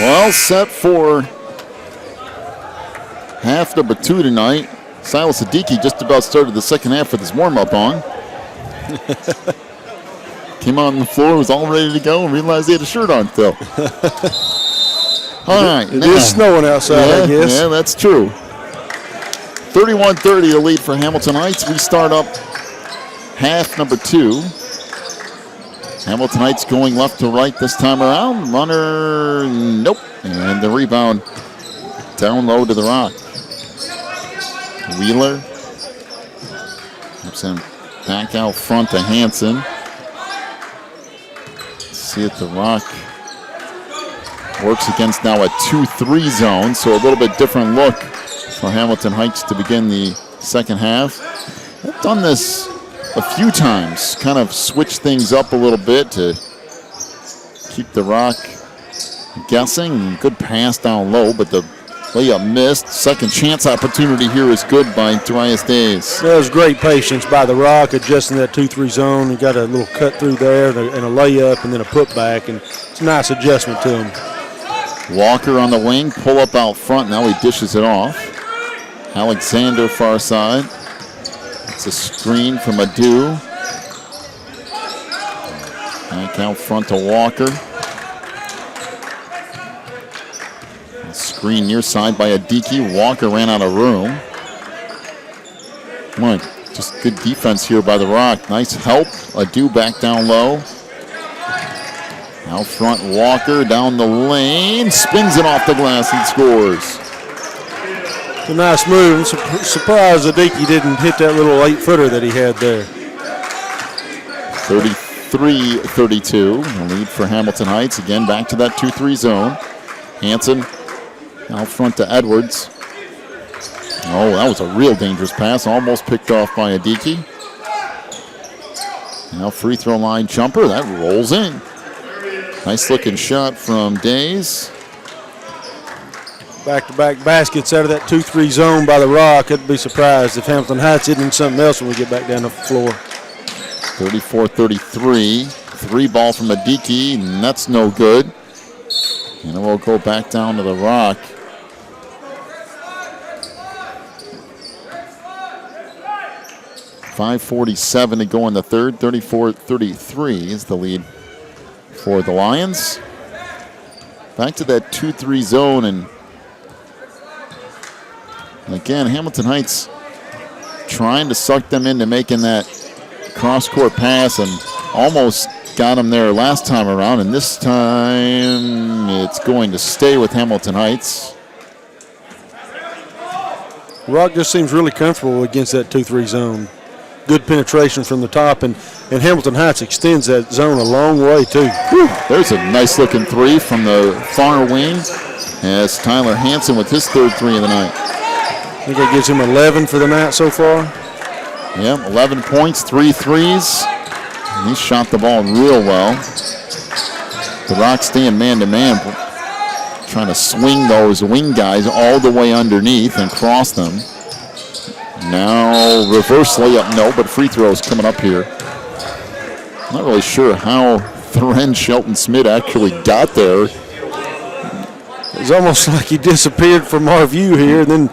Speaker 2: Well, set for half number 2 tonight. Silas Adiki just about started the second half with his warm-up on. Came out on the floor, was all ready to go, and realized he had a shirt on still. All right.
Speaker 3: It is snowing outside, I guess.
Speaker 2: Yeah, that's true. 31-30 the lead for Hamilton Heights. We start up half number 2. Hamilton Heights going left to right this time around. Runner, nope. And the rebound down low to the Rock. Wheeler. Gives him back out front to Hanson. See it, the Rock works against now a 2-3 zone, so a little bit different look for Hamilton Heights to begin the second half. They've done this a few times, kind of switch things up a little bit to keep the Rock guessing. Good pass down low, but the layup missed. Second chance opportunity here is good by Darius Days.
Speaker 3: That was great patience by the Rock, adjusting that 2-3 zone. He got a little cut through there and a layup and then a putback, and it's a nice adjustment to him.
Speaker 2: Walker on the wing, pull up out front. Now he dishes it off. Alexander far side. It's a screen from Adu. Back out front to Walker. Screen near side by Adiki. Walker ran out of room. Come on, just good defense here by the Rock. Nice help. Adu back down low. Out front, Walker down the lane. Spins it off the glass and scores.
Speaker 3: It's a nice move. I'm surprised Adiki didn't hit that little 8-footer that he had there.
Speaker 2: 33-32. The lead for Hamilton Heights. Again, back to that 2-3 zone. Hanson out front to Edwards. Oh, that was a real dangerous pass. Almost picked off by Adiki. Now free throw line jumper. That rolls in. Nice looking shot from Days.
Speaker 3: Back-to-back baskets out of that 2-3 zone by the Rock. I'd be surprised if Hamilton Heights isn't in something else when we get back down the floor.
Speaker 2: 34-33. 3 ball from Adiki, and that's no good. And then we'll go back down to the Rock. .547 to go in the third. 34-33 is the lead for the Lions. Back to that 2-3 zone, and again, Hamilton Heights trying to suck them into making that cross-court pass, and almost got them there last time around, and this time it's going to stay with Hamilton Heights.
Speaker 3: Rock just seems really comfortable against that 2-3 zone. Good penetration from the top, and Hamilton Heights extends that zone a long way, too.
Speaker 2: Whew. There's a nice-looking 3 from the far wing as Tyler Hanson with his third 3 of the night.
Speaker 3: I think that gives him 11 for the night so far.
Speaker 2: Yeah, 11 points, 3 threes. And he shot the ball real well. The Rock staying man-to-man, trying to swing those wing guys all the way underneath and cross them. Now reverse layup, no, but free throws coming up here. Not really sure how Thoren Shelton-Smith actually got there.
Speaker 3: It's almost like he disappeared from our view here and then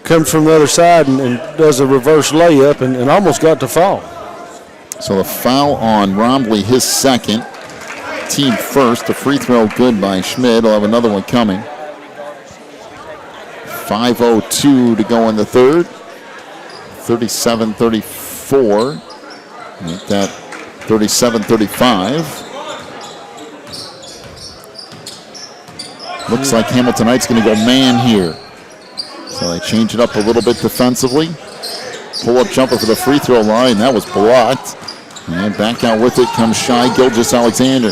Speaker 3: comes from the other side and does a reverse layup and almost got to fall.
Speaker 2: So the foul on Rombley, his second. Team first. The free throw good by Schmidt. He'll have another one coming. 5:02 to go in the third. 37-34. Make that 37-35. Looks like Hamilton Heights going to go man here. So they change it up a little bit defensively. Pull-up jumper for the free throw line. That was blocked. And back out with it comes Shai Gilgeous-Alexander.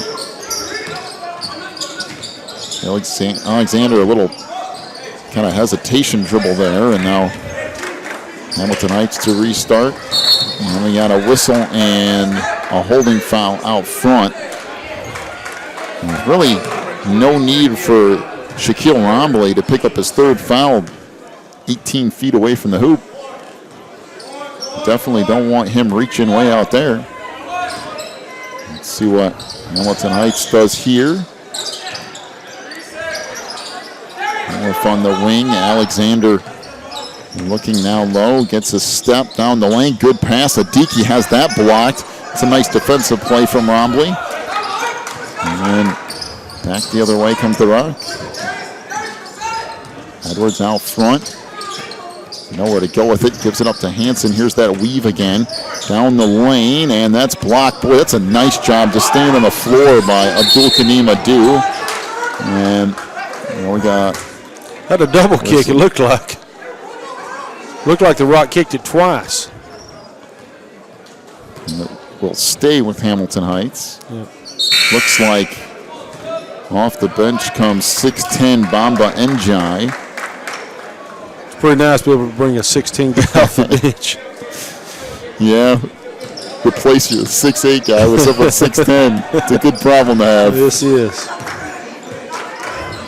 Speaker 2: Alexander a little kind of hesitation dribble there, and now Hamilton Heights to restart. And we got a whistle and a holding foul out front. And really no need for Shaquille Rombley to pick up his third foul 18 feet away from the hoop. Definitely don't want him reaching way out there. Let's see what Hamilton Heights does here. Off on the wing, Alexander looking now low, gets a step down the lane. Good pass. Adiki has that blocked. It's a nice defensive play from Rombley. And then back the other way comes the Rock. Edwards out front. Nowhere to go with it. Gives it up to Hansen. Here's that weave again. Down the lane, and that's blocked. Boy, that's a nice job just staying on the floor by Abdul Kanim Adu. And we got...
Speaker 3: Had a double kick, it looked like. Looked like the Rock kicked it twice.
Speaker 2: And it will stay with Hamilton Heights.
Speaker 3: Yep.
Speaker 2: Looks like off the bench comes 6'10" Bamba Njai.
Speaker 3: It's pretty nice to be able to bring a 16 guy off the bench.
Speaker 2: Yeah. Replace your 6'8" guy with someone 6'10". It's a good problem to have.
Speaker 3: This is.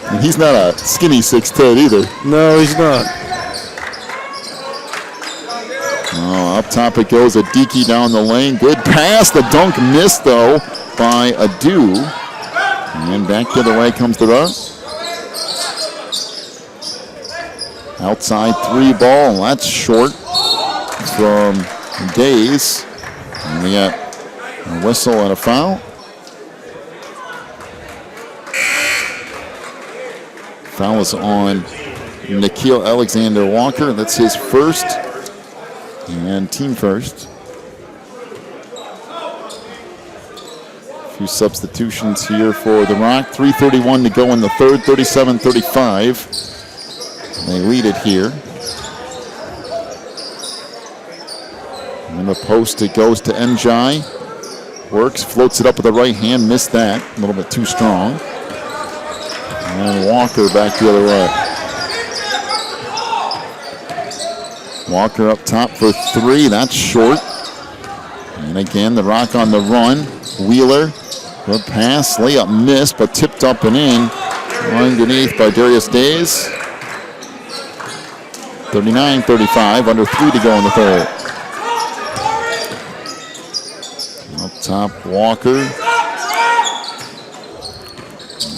Speaker 2: And he's not a skinny 6'10" either.
Speaker 3: No, he's not.
Speaker 2: Oh, up top it goes. Adiki down the lane. Good pass. The dunk missed, though, by Adu. And back the other way comes the Rock. Outside 3 ball. That's short from Days. And we got a whistle and a foul. Foul is on Nikhil Alexander Walker. That's his first. And team first. A few substitutions here for the Rock. 3:31 to go in the third, 37-35. They lead it here. In the post it goes to Njai. Works, floats it up with the right hand, missed that. A little bit too strong. And Walker back the other way. Walker up top for 3, that's short. And again, the Rock on the run. Wheeler, good pass, layup missed, but tipped up and in. Underneath by Darius Days. 39-35, under 3 to go in the third. Up top, Walker.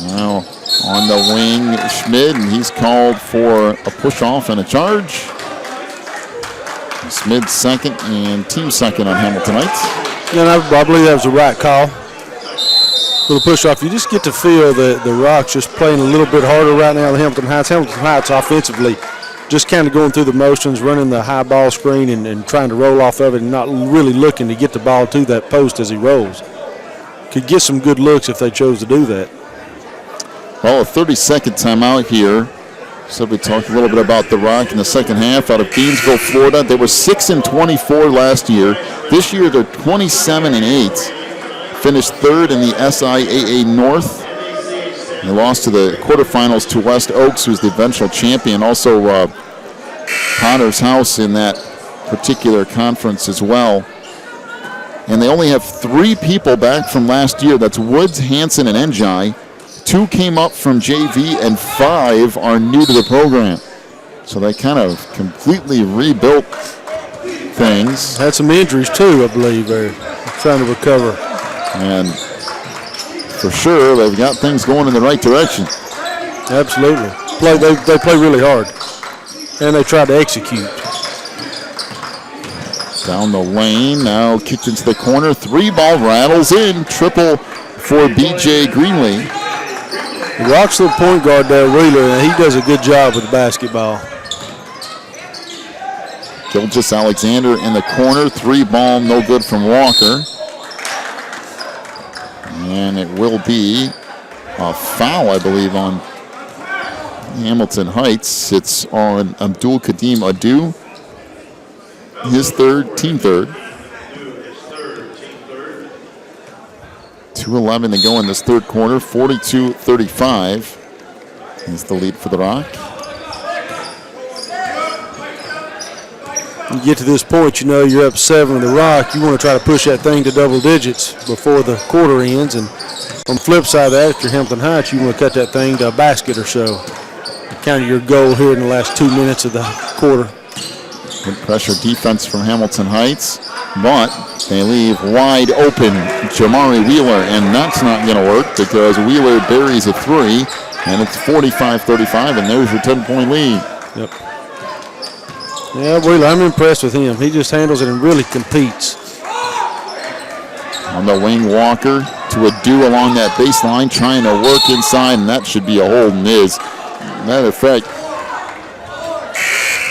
Speaker 2: Now on the wing, Schmid, and he's called for a push-off and a charge. Smith second and team second on Hamilton Heights.
Speaker 3: And I believe that was the right call for the push-off. You just get to feel the Rock's just playing a little bit harder right now than Hamilton Heights. Hamilton Heights offensively just kind of going through the motions, running the high ball screen and trying to roll off of it and not really looking to get the ball to that post as he rolls. Could get some good looks if they chose to do that.
Speaker 2: Well, a 30-second timeout here. So we talked a little bit about the Rock in the second half out of Gainesville, Florida. They were 6-24 last year. This year they're 27-8. Finished third in the SIAA North. They lost to the quarterfinals to West Oaks, who's the eventual champion. Also Potter's House in that particular conference as well. And they only have 3 people back from last year. That's Woods, Hansen, and Njai. 2 came up from JV, and 5 are new to the program. So they kind of completely rebuilt things.
Speaker 3: Had some injuries, too, I believe. They're trying to recover.
Speaker 2: And for sure, they've got things going in the right direction.
Speaker 3: Absolutely. They play really hard. And they try to execute.
Speaker 2: Down the lane, now kicked into the corner. 3-ball rattles in. Triple for B.J. Greenlee.
Speaker 3: The Rock's the point guard there, Wheeler, and he does a good job with the basketball.
Speaker 2: Gilgis Alexander in the corner. 3-ball, no good from Walker. And it will be a foul, I believe, on Hamilton Heights. It's on Abdul Kadim Adu. His third, team third. 2:11 to go in this third quarter. 42-35 is the lead for the Rock.
Speaker 3: You get to this point, you know you're up 7 with the Rock. You want to try to push that thing to double digits before the quarter ends. And on the flip side of that, if you're Hampton Heights, you want to cut that thing to a basket or so. Kind of your goal here in the last 2 minutes of the quarter.
Speaker 2: Good pressure defense from Hamilton Heights, but they leave wide open Jamari Wheeler, and that's not going to work because Wheeler buries a 3. And it's 45-35, and there's your 10-point lead.
Speaker 3: Yep. Yeah, really, I'm impressed with him. He just handles it and really competes.
Speaker 2: On the wing, Walker to a do along that baseline, trying to work inside, and that should be a hold and is. Matter of fact,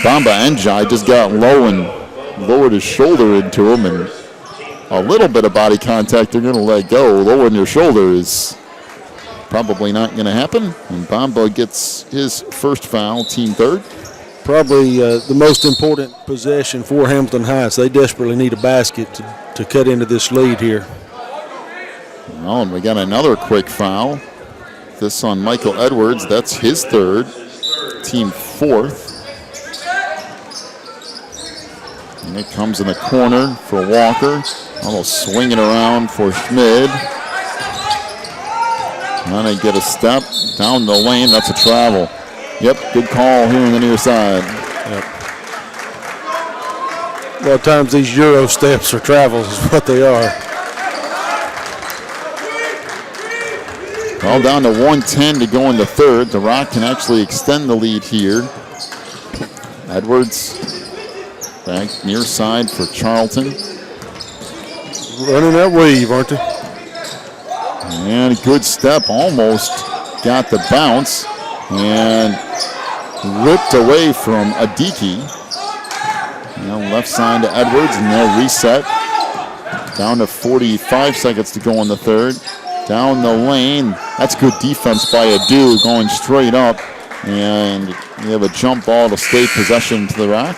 Speaker 2: Bamba Njai just got low and lowered his shoulder into him, and a little bit of body contact they're going to let go. Lowering your shoulder is probably not going to happen, and Bamba gets his first foul, team third.
Speaker 3: Probably the most important possession for Hamilton Heights. They desperately need a basket to cut into this lead here.
Speaker 2: Well, and we got another quick foul. This on Michael Edwards. That's his third, team fourth. And it comes in the corner for Walker. Almost swinging around for Schmid. Trying to get a step down the lane. That's a travel. Yep, good call here on the near side.
Speaker 3: Yep. A lot of times these Euro steps or travels is what they are.
Speaker 2: All down to 1:10 to go in the third. The Rock can actually extend the lead here. Edwards back near side for Charlton.
Speaker 3: Running that weave, aren't they?
Speaker 2: And a good step, almost got the bounce and ripped away from Adiki. Now left side to Edwards, and they'll reset. Down to 45 seconds to go in the third. Down the lane, that's good defense by Adu, going straight up, and you have a jump ball to stay possession to the Rock.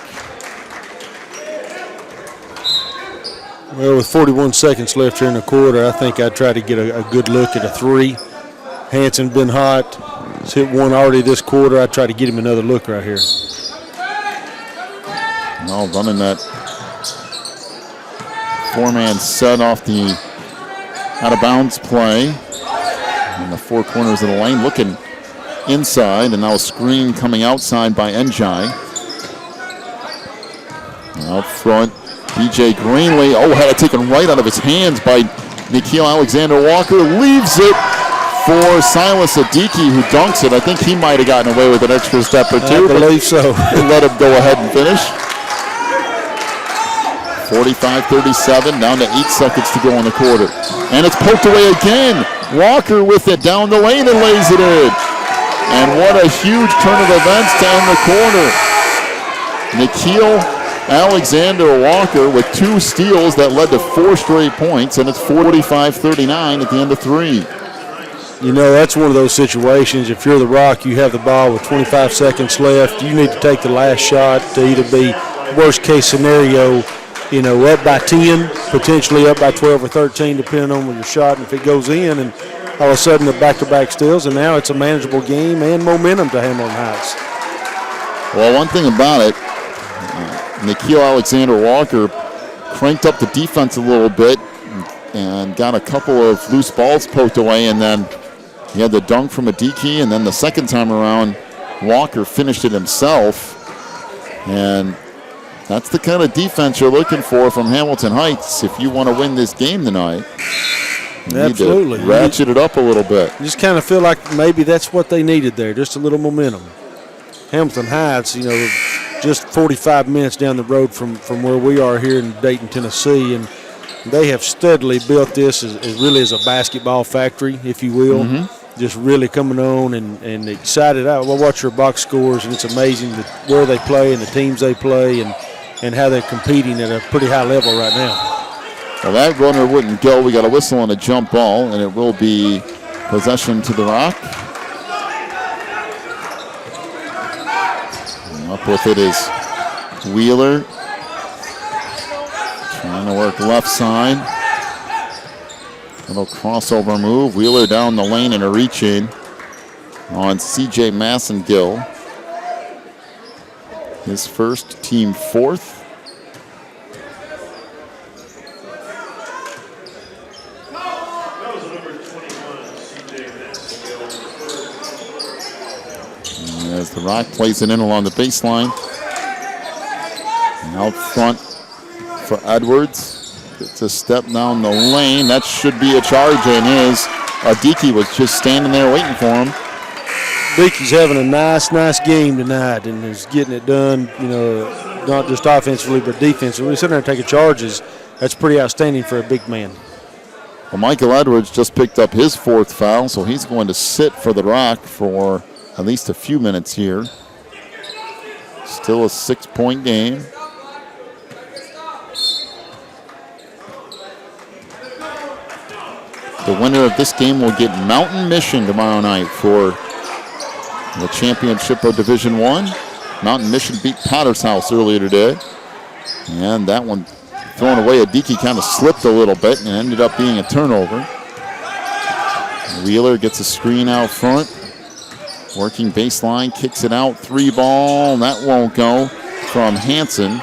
Speaker 3: Well, with 41 seconds left here in the quarter, I think I'd try to get a good look at a three. Hanson been hot. He's hit one already this quarter. I'd try to get him another look right here.
Speaker 2: Now running that four-man set off the out-of-bounds play in the four corners of the lane, looking inside, and now a screen coming outside by Njai. Out front, BJ Greenlee, had it taken right out of his hands by Nikhil Alexander Walker, leaves it for Silas Adiki, who dunks it. I think he might have gotten away with an extra step or two.
Speaker 3: I believe so.
Speaker 2: Let him go ahead and finish. 45-37, down to 8 seconds to go in the quarter. And it's poked away again. Walker with it down the lane and lays it in. And what a huge turn of events to end the quarter. Nikhil Alexander Walker with 2 steals that led to 4 straight points, and it's 45-39 at the end of 3.
Speaker 3: You know, that's one of those situations. If you're the Rock, you have the ball with 25 seconds left. You need to take the last shot to either be worst case scenario, up by 10, potentially up by 12 or 13, depending on your shot. And if it goes in, and all of a sudden the back-to-back steals, and now it's a manageable game and momentum to Hamilton Heights.
Speaker 2: Well, one thing about it, Nikhil Alexander Walker cranked up the defense a little bit and got a couple of loose balls poked away, and then he had the dunk from Adiki, and then the second time around, Walker finished it himself. And that's the kind of defense you're looking for from Hamilton Heights if you want to win this game tonight. You
Speaker 3: Absolutely.
Speaker 2: need to ratchet it up a little bit.
Speaker 3: You just kind of feel like maybe that's what they needed there, just a little momentum. Hamilton Heights, just 45 minutes down the road from where we are here in Dayton, Tennessee, and they have steadily built this as really as a basketball factory, if you will.
Speaker 2: Mm-hmm.
Speaker 3: Just really coming on and excited out. We'll watch their box scores, and it's amazing where they play and the teams they play and how they're competing at a pretty high level right now.
Speaker 2: Well, that runner wouldn't go. We got a whistle on a jump ball, and it will be possession to the Rock. And up with it is Wheeler. Trying to work left side. Little crossover move. Wheeler down the lane and a reach in on CJ Massengill. His first, team fourth. And as the Rock plays it in along the baseline. And out front for Edwards. Gets a step down the lane. That should be a charge, and is. Adiki was just standing there waiting for him.
Speaker 3: Dickey's having a nice game tonight and is getting it done, not just offensively but defensively. Sitting there taking charges, that's pretty outstanding for a big man.
Speaker 2: Well, Michael Edwards just picked up his 4th foul, so he's going to sit for the Rock for at least a few minutes here. Still a 6-point game. The winner of this game will get Mountain Mission tomorrow night for the championship of Division I. Mountain Mission beat Potter's House earlier today. And that one thrown away. Adiki kind of slipped a little bit and ended up being a turnover. Wheeler gets a screen out front. Working baseline, kicks it out. 3-ball, and that won't go from Hansen.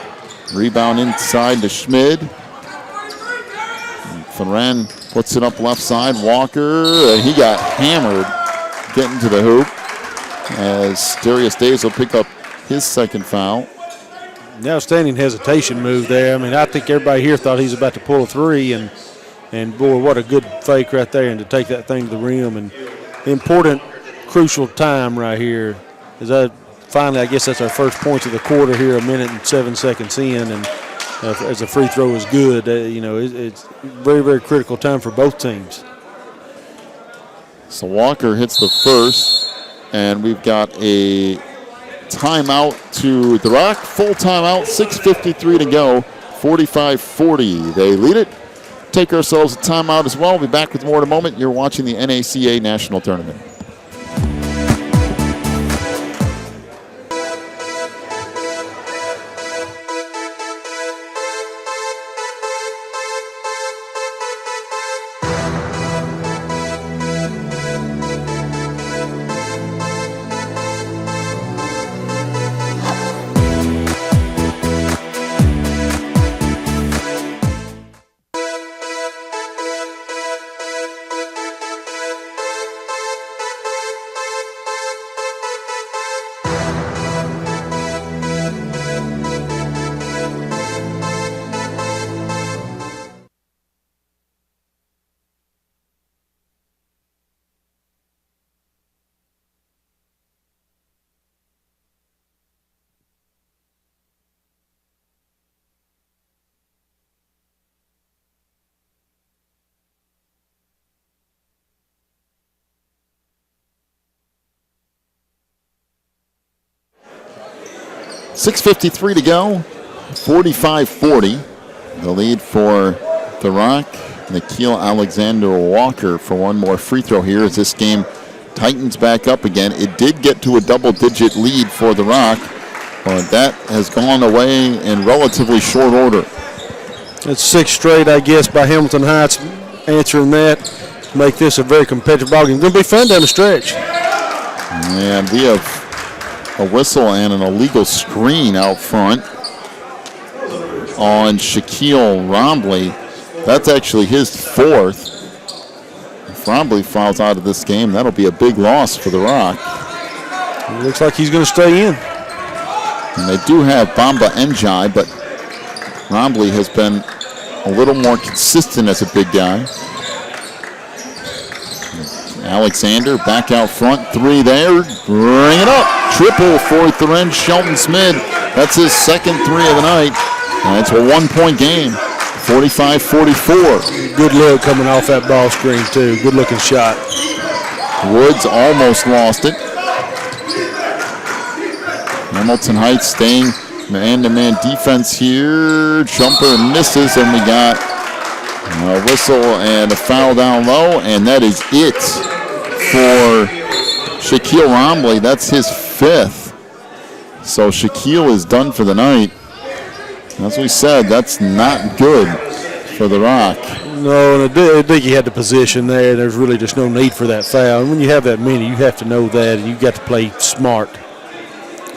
Speaker 2: Rebound inside to Schmid. Ferran puts it up left side. Walker, he got hammered getting to the hoop as Darius Days will pick up his 2nd foul.
Speaker 3: The outstanding hesitation move there. I mean, I think everybody here thought he was about to pull a 3, and boy, what a good fake right there, and to take that thing to the rim. And important, crucial time right here. Finally, I guess that's our first points of the quarter here, 1 minute and 7 seconds in, and as a free throw is good, it's very, very critical time for both teams.
Speaker 2: So Walker hits the first, and we've got a timeout to the Rock. Full timeout, 6:53 to go, 45-40. They lead it. Take ourselves a timeout as well. We'll be back with more in a moment. You're watching the NACA National Tournament. .653 to go, 45-40. The lead for the Rock. Nikhil Alexander Walker for one more free throw here as this game tightens back up again. It did get to a double-digit lead for the Rock, but that has gone away in relatively short order.
Speaker 3: It's 6 straight, I guess, by Hamilton Heights answering that to make this a very competitive ballgame. It's going to be fun down the stretch.
Speaker 2: And we have a whistle and an illegal screen out front on Shaquille Rombley. That's actually his 4th. If Rombley fouls out of this game, that'll be a big loss for the Rock.
Speaker 3: It looks like he's going to stay in.
Speaker 2: And they do have Bamba Njai, but Rombley has been a little more consistent as a big guy. Alexander back out front, 3 there, bring it up. Triple for Theron Shelton Smith. That's his 2nd 3 of the night. And it's a 1-point game, 45-44.
Speaker 3: Good look coming off that ball screen, too. Good looking shot.
Speaker 2: Woods almost lost it. Hamilton Heights staying man-to-man defense here. Jumper misses, and we got a whistle and a foul down low, and that is it for Shaquille Rombley. That's his 5th. So Shaquille is done for the night. As we said, that's not good for the Rock.
Speaker 3: No, and I think he had the position there. There's really just no need for that foul. And when you have that many, you have to know that, and you've got to play smart.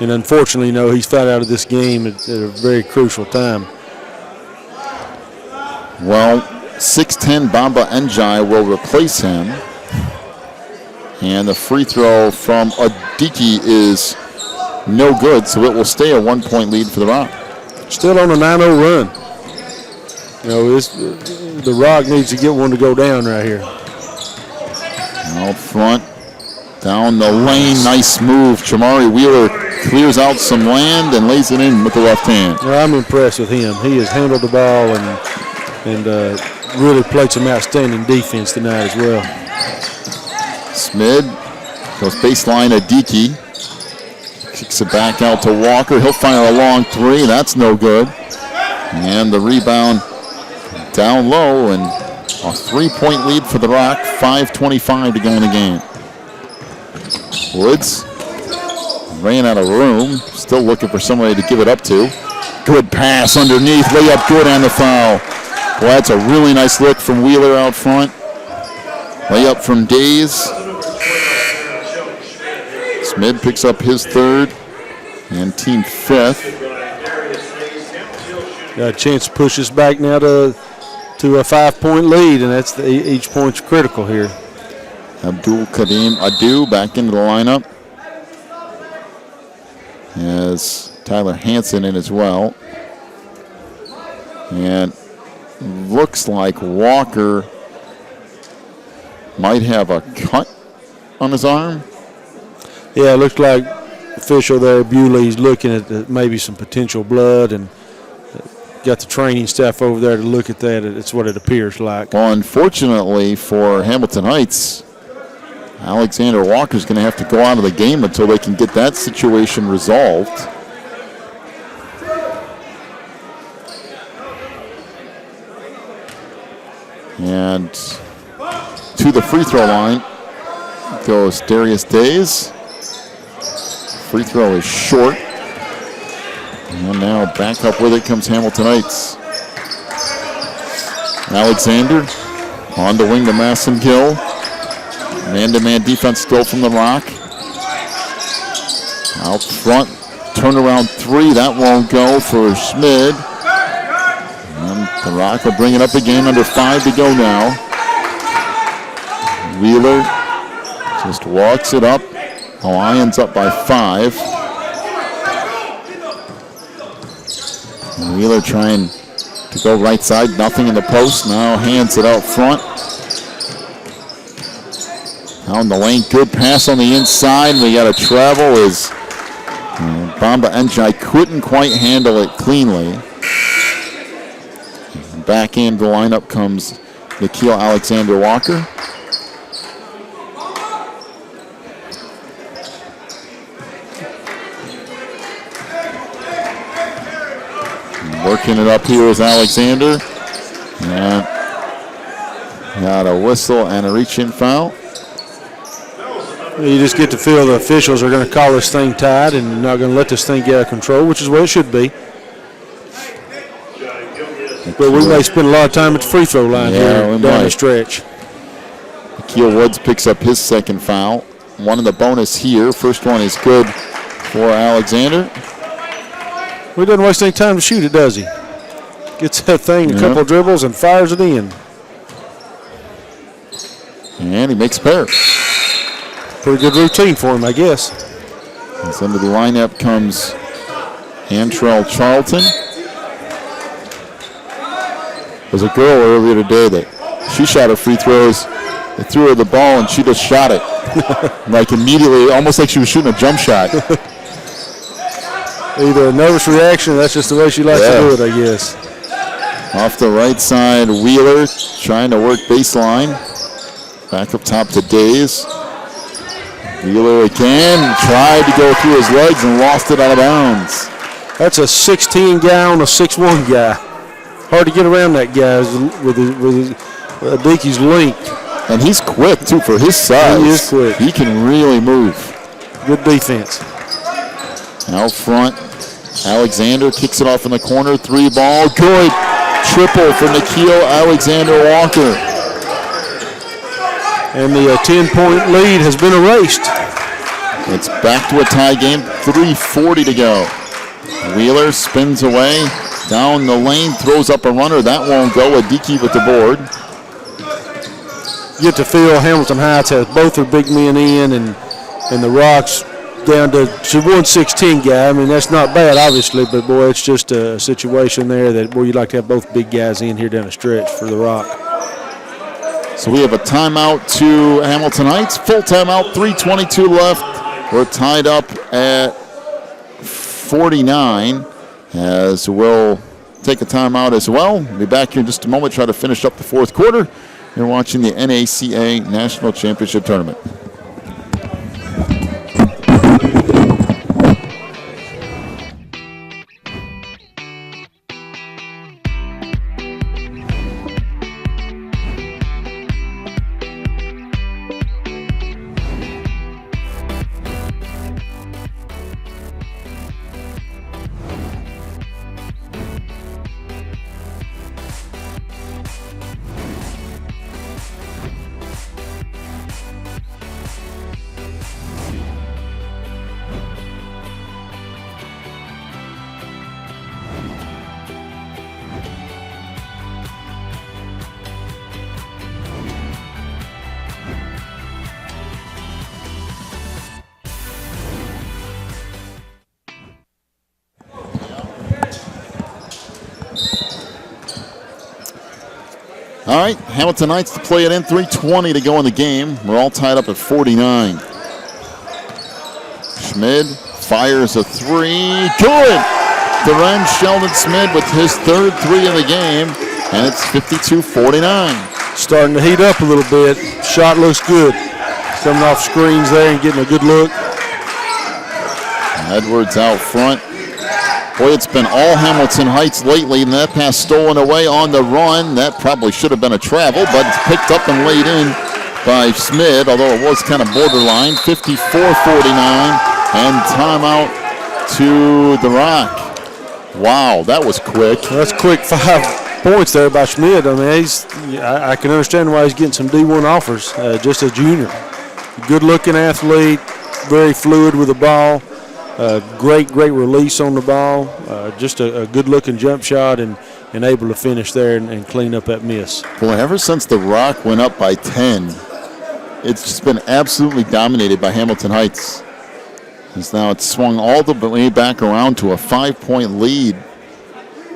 Speaker 3: And unfortunately, he's fouled out of this game at a very crucial time.
Speaker 2: Well, 6'10" Bamba Njai will replace him. And the free throw from Adiki is no good, so it will stay a 1-point lead for the Rock.
Speaker 3: Still on a 9-0 run. The Rock needs to get one to go down right here.
Speaker 2: Out front, Down the lane, nice move. Chamari Wheeler clears out some land and lays it in with the left hand.
Speaker 3: Well, I'm impressed with him. He has handled the ball and really played some outstanding defense tonight as well.
Speaker 2: Smid goes baseline to Dickey. Kicks it back out to Walker. He'll fire a long three. That's no good. And the rebound down low, and a 3-point lead for the Rock. 5:25 to go in the game. Woods ran out of room. Still looking for somebody to give it up to. Good pass underneath. Layup good on the foul. Well, that's a really nice look from Wheeler out front. Layup from Days. Smid picks up his third and team fifth.
Speaker 3: Got a chance to push us back now to a 5-point lead, and that's each point's critical here.
Speaker 2: Abdul Kadim Adu back into the lineup. Has Tyler Hansen in as well. And looks like Walker might have a cut on his arm.
Speaker 3: Yeah, it looks like official there, Bewley's looking at maybe some potential blood, and got the training staff over there to look at that. It's what it appears like.
Speaker 2: Well, unfortunately for Hamilton Heights, Alexander Walker's going to have to go out of the game until they can get that situation resolved. And to the free throw line goes Darius Days. Free throw is short. And now back up with it comes Hamilton Heights. Alexander on the wing to Massengill. Man-to-man defense still from the Rock. Out front, turnaround three. That won't go for Smid. And the Rock will bring it up again, under 5 to go now. Wheeler just walks it up. The Lions up by 5. Wheeler trying to go right side, nothing in the post. Now hands it out front. Down the lane, good pass on the inside. We got a travel as Bamba Njai couldn't quite handle it cleanly. Back into the lineup comes Nikhil Alexander Walker. Working it up here is Alexander. And got a whistle and a reach-in foul.
Speaker 3: You just get to feel the officials are going to call this thing tied and not going to let this thing get out of control, which is what it should be. But we may spend a lot of time at the free throw line here down the stretch.
Speaker 2: Nikhil Woods picks up his second foul. One in the bonus here. First one is good for Alexander.
Speaker 3: He doesn't waste any time to shoot it, does he? Gets that thing, a couple of dribbles, and fires it in.
Speaker 2: And he makes a pair.
Speaker 3: Pretty good routine for him, I guess.
Speaker 2: As into the lineup comes Antrell Charlton. There's a girl earlier today that she shot her free throws. They threw her the ball and she just shot it. Like immediately, almost like she was shooting a jump shot.
Speaker 3: Either a nervous reaction or that's just the way she likes to do it, I guess.
Speaker 2: Off the right side, Wheeler trying to work baseline. Back up top to Days. Wheeler again, tried to go through his legs and lost it out of bounds.
Speaker 3: That's a 6'10" guy on a 6'1" guy. Hard to get around that guy with Dickey's length.
Speaker 2: And he's quick, too, for his size.
Speaker 3: He is quick.
Speaker 2: He can really move.
Speaker 3: Good defense.
Speaker 2: Out front, Alexander kicks it off in the corner. 3 ball, good. Triple for Nikhil Alexander Walker.
Speaker 3: And the 10-point lead has been erased.
Speaker 2: It's back to a tie game, 3:40 to go. Wheeler spins away, down the lane, throws up a runner. That won't go. Adiki with the board.
Speaker 3: You get to feel Hamilton Heights has both their big men in, and the Rocks down to 116 guy. I mean, that's not bad, obviously, but, boy, it's just a situation there that, boy, you'd like to have both big guys in here down the stretch for the Rock.
Speaker 2: So we have a timeout to Hamilton Heights. Full timeout, 3:22 left. We're tied up at 49 as we'll take a timeout as well. We'll be back here in just a moment, try to finish up the fourth quarter. You're watching the NACA National Championship Tournament. All right, Hamilton Knights to play it in, 3:20 to go in the game. We're all tied up at 49. Schmid fires a three. Good! Duran Sheldon Schmid with his third three of the game, and it's 52-49.
Speaker 3: Starting to heat up a little bit. Shot looks good. Coming off screens there and getting a good look.
Speaker 2: Edwards out front. Boy, it's been all Hamilton Heights lately, and that pass stolen away on the run. That probably should have been a travel, but it's picked up and laid in by Schmid, although it was kind of borderline. 54-49, and timeout to the Rock. Wow, that was quick.
Speaker 3: That's quick 5 points there by Schmid. I mean, I can understand why he's getting some D1 offers, just a junior. Good-looking athlete, very fluid with the ball. Great release on the ball. Just a good-looking jump shot and able to finish there and clean up that miss.
Speaker 2: Boy, ever since the Rock went up by 10, it's just been absolutely dominated by Hamilton Heights. As now it's swung all the way back around to a 5-point lead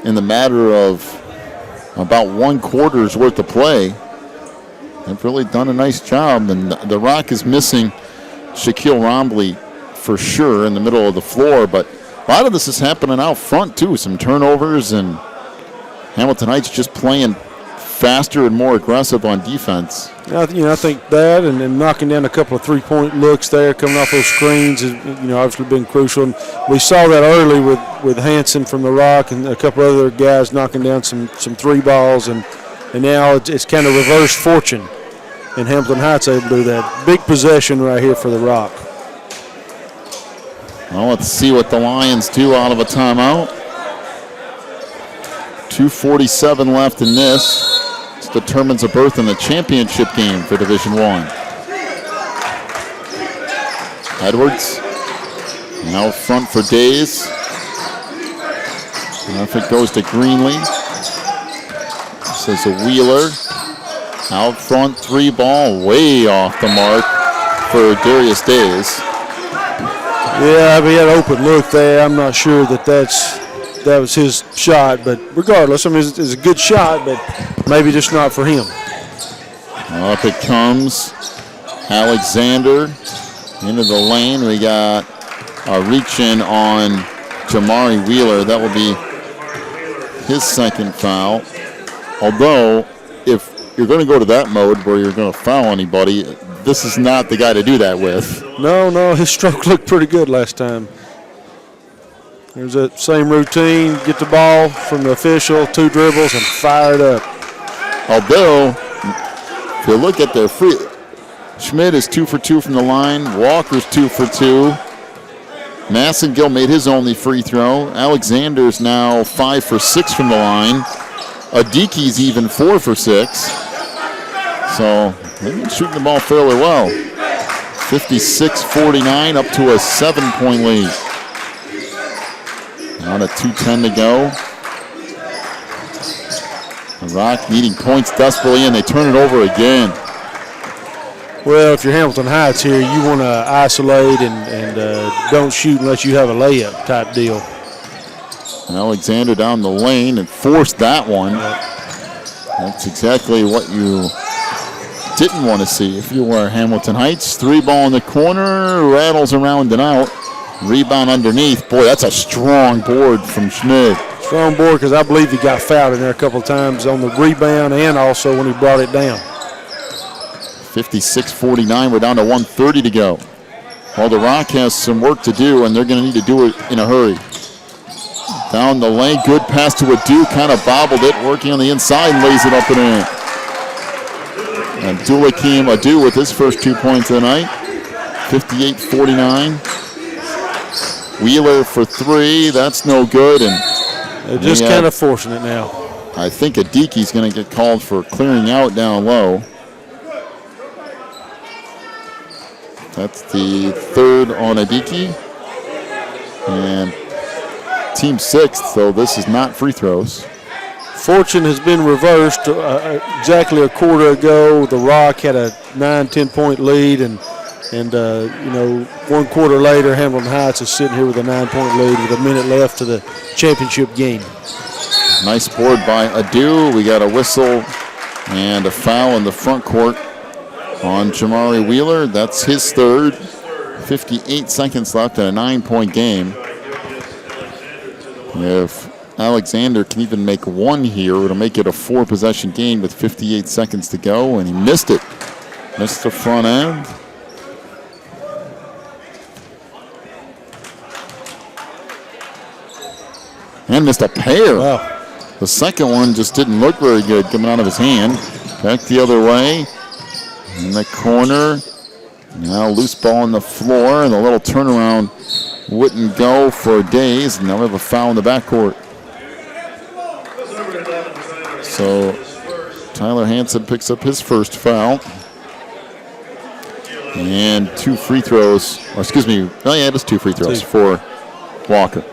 Speaker 2: in the matter of about 1 quarter's worth of play. They've really done a nice job, and the Rock is missing Shaquille Rombley for sure in the middle of the floor, but a lot of this is happening out front too. Some turnovers, and Hamilton Heights just playing faster and more aggressive on defense.
Speaker 3: I think that and knocking down a couple of three-point looks there, coming off those screens, has obviously been crucial. And we saw that early with Hanson from the Rock and a couple other guys knocking down some three balls, and now it's kind of reverse fortune, and Hamilton Heights able to do that. Big possession right here for the Rock.
Speaker 2: Well, let's see what the Lions do out of a timeout. 2:47 left in this. This determines a berth in the championship game for Division I. Edwards out front for Days. If it goes to Greenlee. This is a Wheeler. Out front, 3-ball, way off the mark for Darius Days.
Speaker 3: Yeah, he had an open look there. I'm not sure that was his shot, but regardless, I mean, it's a good shot, but maybe just not for him.
Speaker 2: Up it comes. Alexander into the lane. We got a reach-in on Jamari Wheeler. That will be his second foul. Although, if you're going to go to that mode where you're going to foul anybody, this is not the guy to do that with.
Speaker 3: No, his stroke looked pretty good last time. There's that same routine, get the ball from the official, 2 dribbles, and fire it up.
Speaker 2: Although, if you look at their free, Schmid is 2 for 2 from the line. Walker's 2 for 2. Massengill made his only free throw. Alexander's now 5 for 6 from the line. Adiki's even 4 for 6. So they've been shooting the ball fairly well. 56-49, up to a 7-point lead. On a 2:10 to go. The Rock needing points desperately, and they turn it over again.
Speaker 3: Well, if you're Hamilton Heights here, you want to isolate and don't shoot unless you have a layup type deal.
Speaker 2: Alexander down the lane and forced that one. That's exactly what you didn't want to see if you were Hamilton Heights. 3 ball in the corner, rattles around and out. Rebound underneath. Boy, that's a strong board from Schmidt.
Speaker 3: Strong board because I believe he got fouled in there a couple of times on the rebound and also when he brought it down.
Speaker 2: 56-49, we're down to 1:30 to go. Well, the Rock has some work to do, and they're going to need to do it in a hurry. Down the lane, good pass to Adu, kind of bobbled it, working on the inside, lays it up and in. And Abdulakim Adu with his first 2 points of the night, 58-49. Wheeler for 3, that's no good. And
Speaker 3: they're just kind of forcing it now.
Speaker 2: I think Adiki's going to get called for clearing out down low. That's the 3rd on Adiki. And team 6th, so this is not free throws.
Speaker 3: Fortune has been reversed. Exactly a quarter ago, the Rock had a 9-10 point lead, and 1 quarter later, Hamilton Heights is sitting here with a 9-point lead with a minute left to the championship game.
Speaker 2: Nice board by Adu. We got a whistle and a foul in the front court on Jamari Wheeler. That's his 3rd. 58 seconds left in a 9-point game. If Alexander can even make 1 here, it'll make it a 4-possession game with 58 seconds to go, and he missed it. Missed the front end. And missed a pair.
Speaker 3: Wow.
Speaker 2: The second one just didn't look very good coming out of his hand. Back the other way. In the corner. Now loose ball on the floor, and the little turnaround wouldn't go for days. And now we have a foul in the backcourt. So Tyler Hansen picks up his first foul. And 2 free throws. Or excuse me, it was 2 free throws for Walker.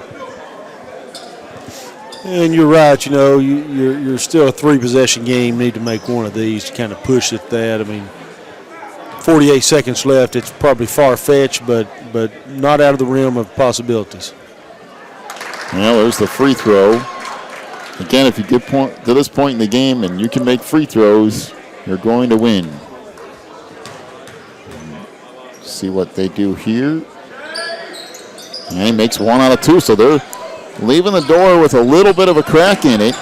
Speaker 3: And you're right, you're still a 3-possession game. Need to make 1 of these to kind of push at that. I mean, 48 seconds left. It's probably far-fetched, but not out of the realm of possibilities.
Speaker 2: Well, there's the free throw. Again, if you get to this point in the game and you can make free throws, you're going to win. See what they do here. And he makes 1 out of 2, so they're leaving the door with a little bit of a crack in it.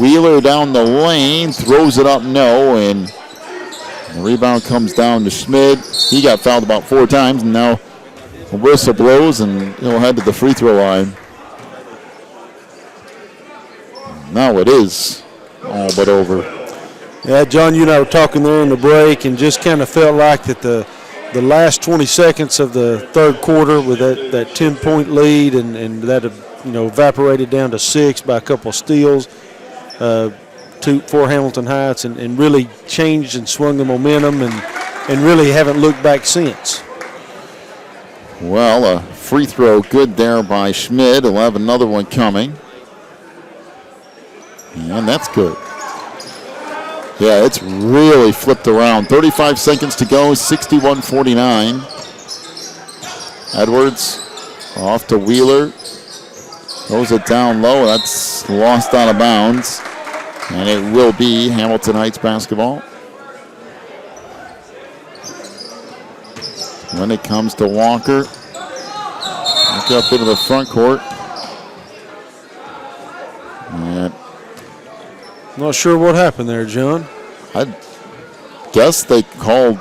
Speaker 2: Wheeler down the lane, throws it up, no, and the rebound comes down to Schmid. He got fouled about 4 times, and now a whistle blows, and he'll head to the free throw line. Now it is all but over.
Speaker 3: Yeah, John, you and I were talking there in the break, and just kind of felt like that the last 20 seconds of the 3rd quarter with that 10-point lead, and that evaporated down to 6 by a couple of steals for Hamilton Heights, and really changed and swung the momentum, and really haven't looked back since.
Speaker 2: Well, a free throw good there by Schmid. He'll have another one coming. And that's good. Yeah, it's really flipped around. 35 seconds to go, 61-49. Edwards off to Wheeler. Throws it down low. That's lost out of bounds. And it will be Hamilton Heights basketball. When it comes to Walker, back up into the front court. And
Speaker 3: not sure what happened there, John.
Speaker 2: I guess they called.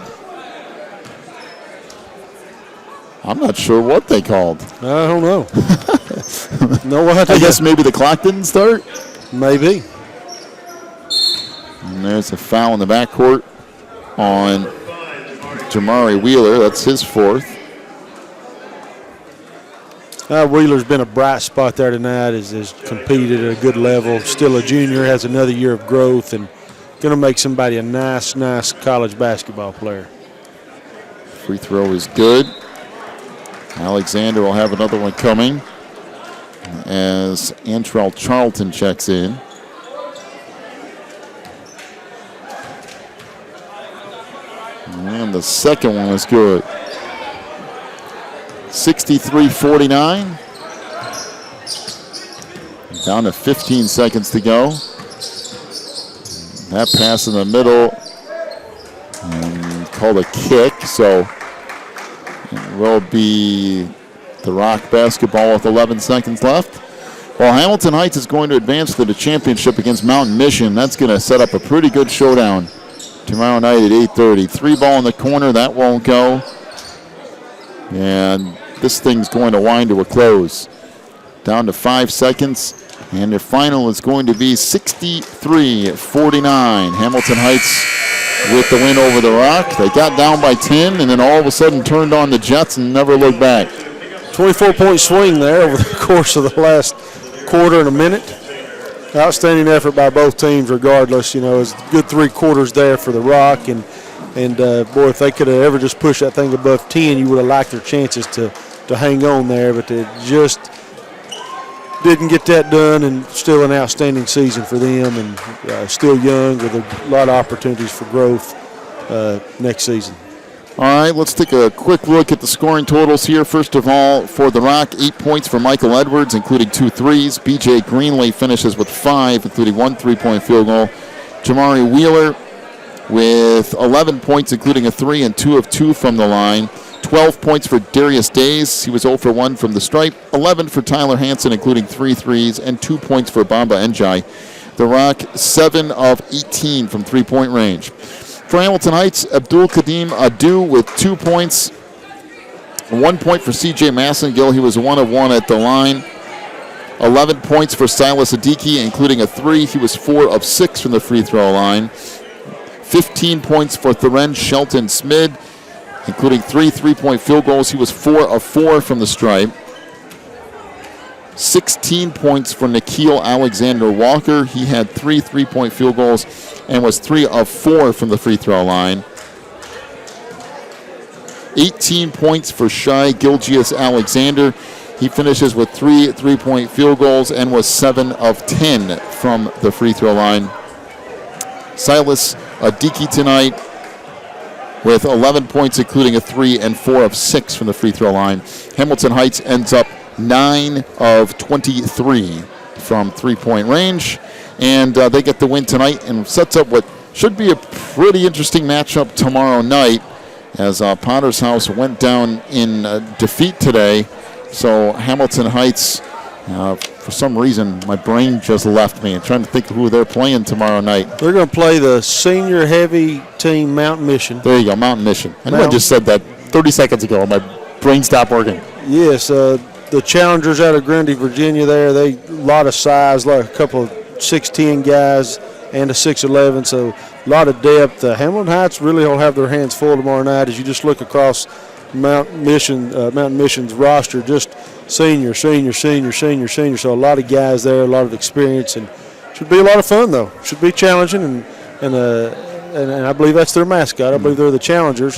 Speaker 2: I'm not sure what they called.
Speaker 3: I don't know. No idea.
Speaker 2: I guess maybe the clock didn't start.
Speaker 3: Maybe.
Speaker 2: And there's a foul in the backcourt on Jamari Wheeler. That's his 4th.
Speaker 3: Wheeler's been a bright spot there tonight. Has competed at a good level. Still a junior, has another year of growth, and going to make somebody a nice college basketball player.
Speaker 2: Free throw is good. Alexander will have another one coming as Antrell Charlton checks in. And the second one is good. 63-49. Down to 15 seconds to go. That pass in the middle called a kick, so it will be the Rock basketball with 11 seconds left. Well, Hamilton Heights is going to advance to the championship against Mountain Mission. That's going to set up a pretty good showdown tomorrow night at 8:30. 3-ball in the corner, that won't go. And this thing's going to wind to a close. Down to 5 seconds, and the final is going to be 63-49. Hamilton Heights with the win over the Rock. They got down by 10 and then all of a sudden turned on the Jets and never looked back.
Speaker 3: 24-point swing there over the course of the last quarter and a minute. Outstanding effort by both teams regardless. You know, it's good 3 quarters there for the Rock. And boy, if they could have ever just pushed that thing above 10, you would have liked their chances to hang on there. But they just didn't get that done, and still an outstanding season for them, and still young with a lot of opportunities for growth next season.
Speaker 2: All right, let's take a quick look at the scoring totals here. First of all, for the Rock, 8 points for Michael Edwards, including 2 threes. B.J. Greenley finishes with 5, including 1 3-point field goal. Jamari Wheeler with 11 points, including a 3 and 2 of 2 from the line. 12 points for Darius Days. He was 0 for 1 from the stripe. 11 for Tyler Hansen, including 3 threes, and 2 points for Bamba Njai. The Rock, 7 of 18 from 3-point range. For Hamilton Heights, Abdul Kadim Adu with 2 points. 1 point for C.J. Massengill. He was 1 of 1 at the line. 11 points for Silas Adiki, including a 3. He was 4 of 6 from the free throw line. 15 points for Theren Shelton Smid, including 3 3-point field goals. He was 4 of 4 from the stripe. 16 points for Nikhil Alexander Walker. He had 3 3-point field goals and was 3 of 4 from the free throw line. 18 points for Shai Gilgius Alexander. He finishes with 3 3-point field goals and was 7 of 10 from the free throw line. Silas Adiki tonight with 11 points, including a 3 and 4 of 6 from the free throw line. Hamilton Heights ends up 9 of 23 from 3-point range, and they get the win tonight and sets up what should be a pretty interesting matchup tomorrow night, as Potter's House went down in defeat today. So Hamilton Heights, for some reason, my brain just left me. I'm trying to think of who they're playing tomorrow night.
Speaker 3: They're going to play the senior heavy team, Mountain Mission.
Speaker 2: There you go, Mountain Mission. I know I just said that 30 seconds ago. My brain stopped working.
Speaker 3: Yes, the challengers out of Grundy, Virginia there, they a lot of size, like a couple of 6'10 guys and a 6'11, so a lot of depth. Hamilton Heights really will have their hands full tomorrow night as you just look across Mountain Mission's roster, just senior. So a lot of guys there, a lot of experience, and should be a lot of fun though. Should be challenging, and I believe that's their mascot. I believe they're the challengers.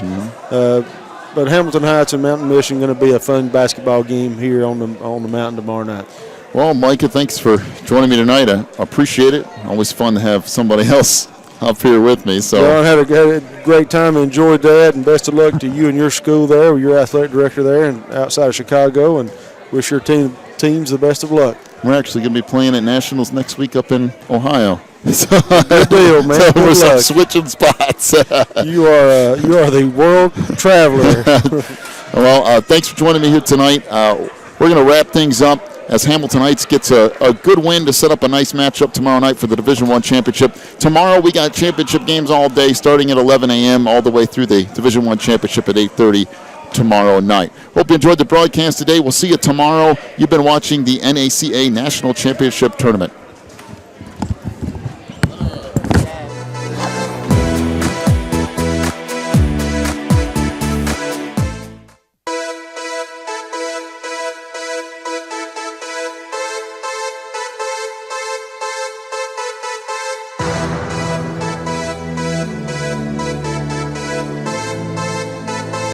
Speaker 3: But Hamilton Heights and Mountain Mission going to be a fun basketball game here on the mountain tomorrow night.
Speaker 2: Well, Micah, thanks for joining me tonight. I appreciate it. Always fun to have somebody else up here with me. So
Speaker 3: well, I had a great time, enjoyed that, and best of luck to you and your school there, your athletic director there, and outside of Chicago, and wish your teams the best of luck.
Speaker 2: We're actually going to be playing at Nationals next week up in Ohio.
Speaker 3: Good deal, man.
Speaker 2: So we're switching spots.
Speaker 3: You are the world traveler.
Speaker 2: Well, thanks for joining me here tonight. We're going to wrap things up as Hamilton Heights gets a good win to set up a nice matchup tomorrow night for the Division I championship. Tomorrow we got championship games all day, starting at 11 a.m. all the way through the Division I championship at 8:30 tomorrow night. Hope you enjoyed the broadcast today. We'll see you tomorrow. You've been watching the NACA National Championship Tournament.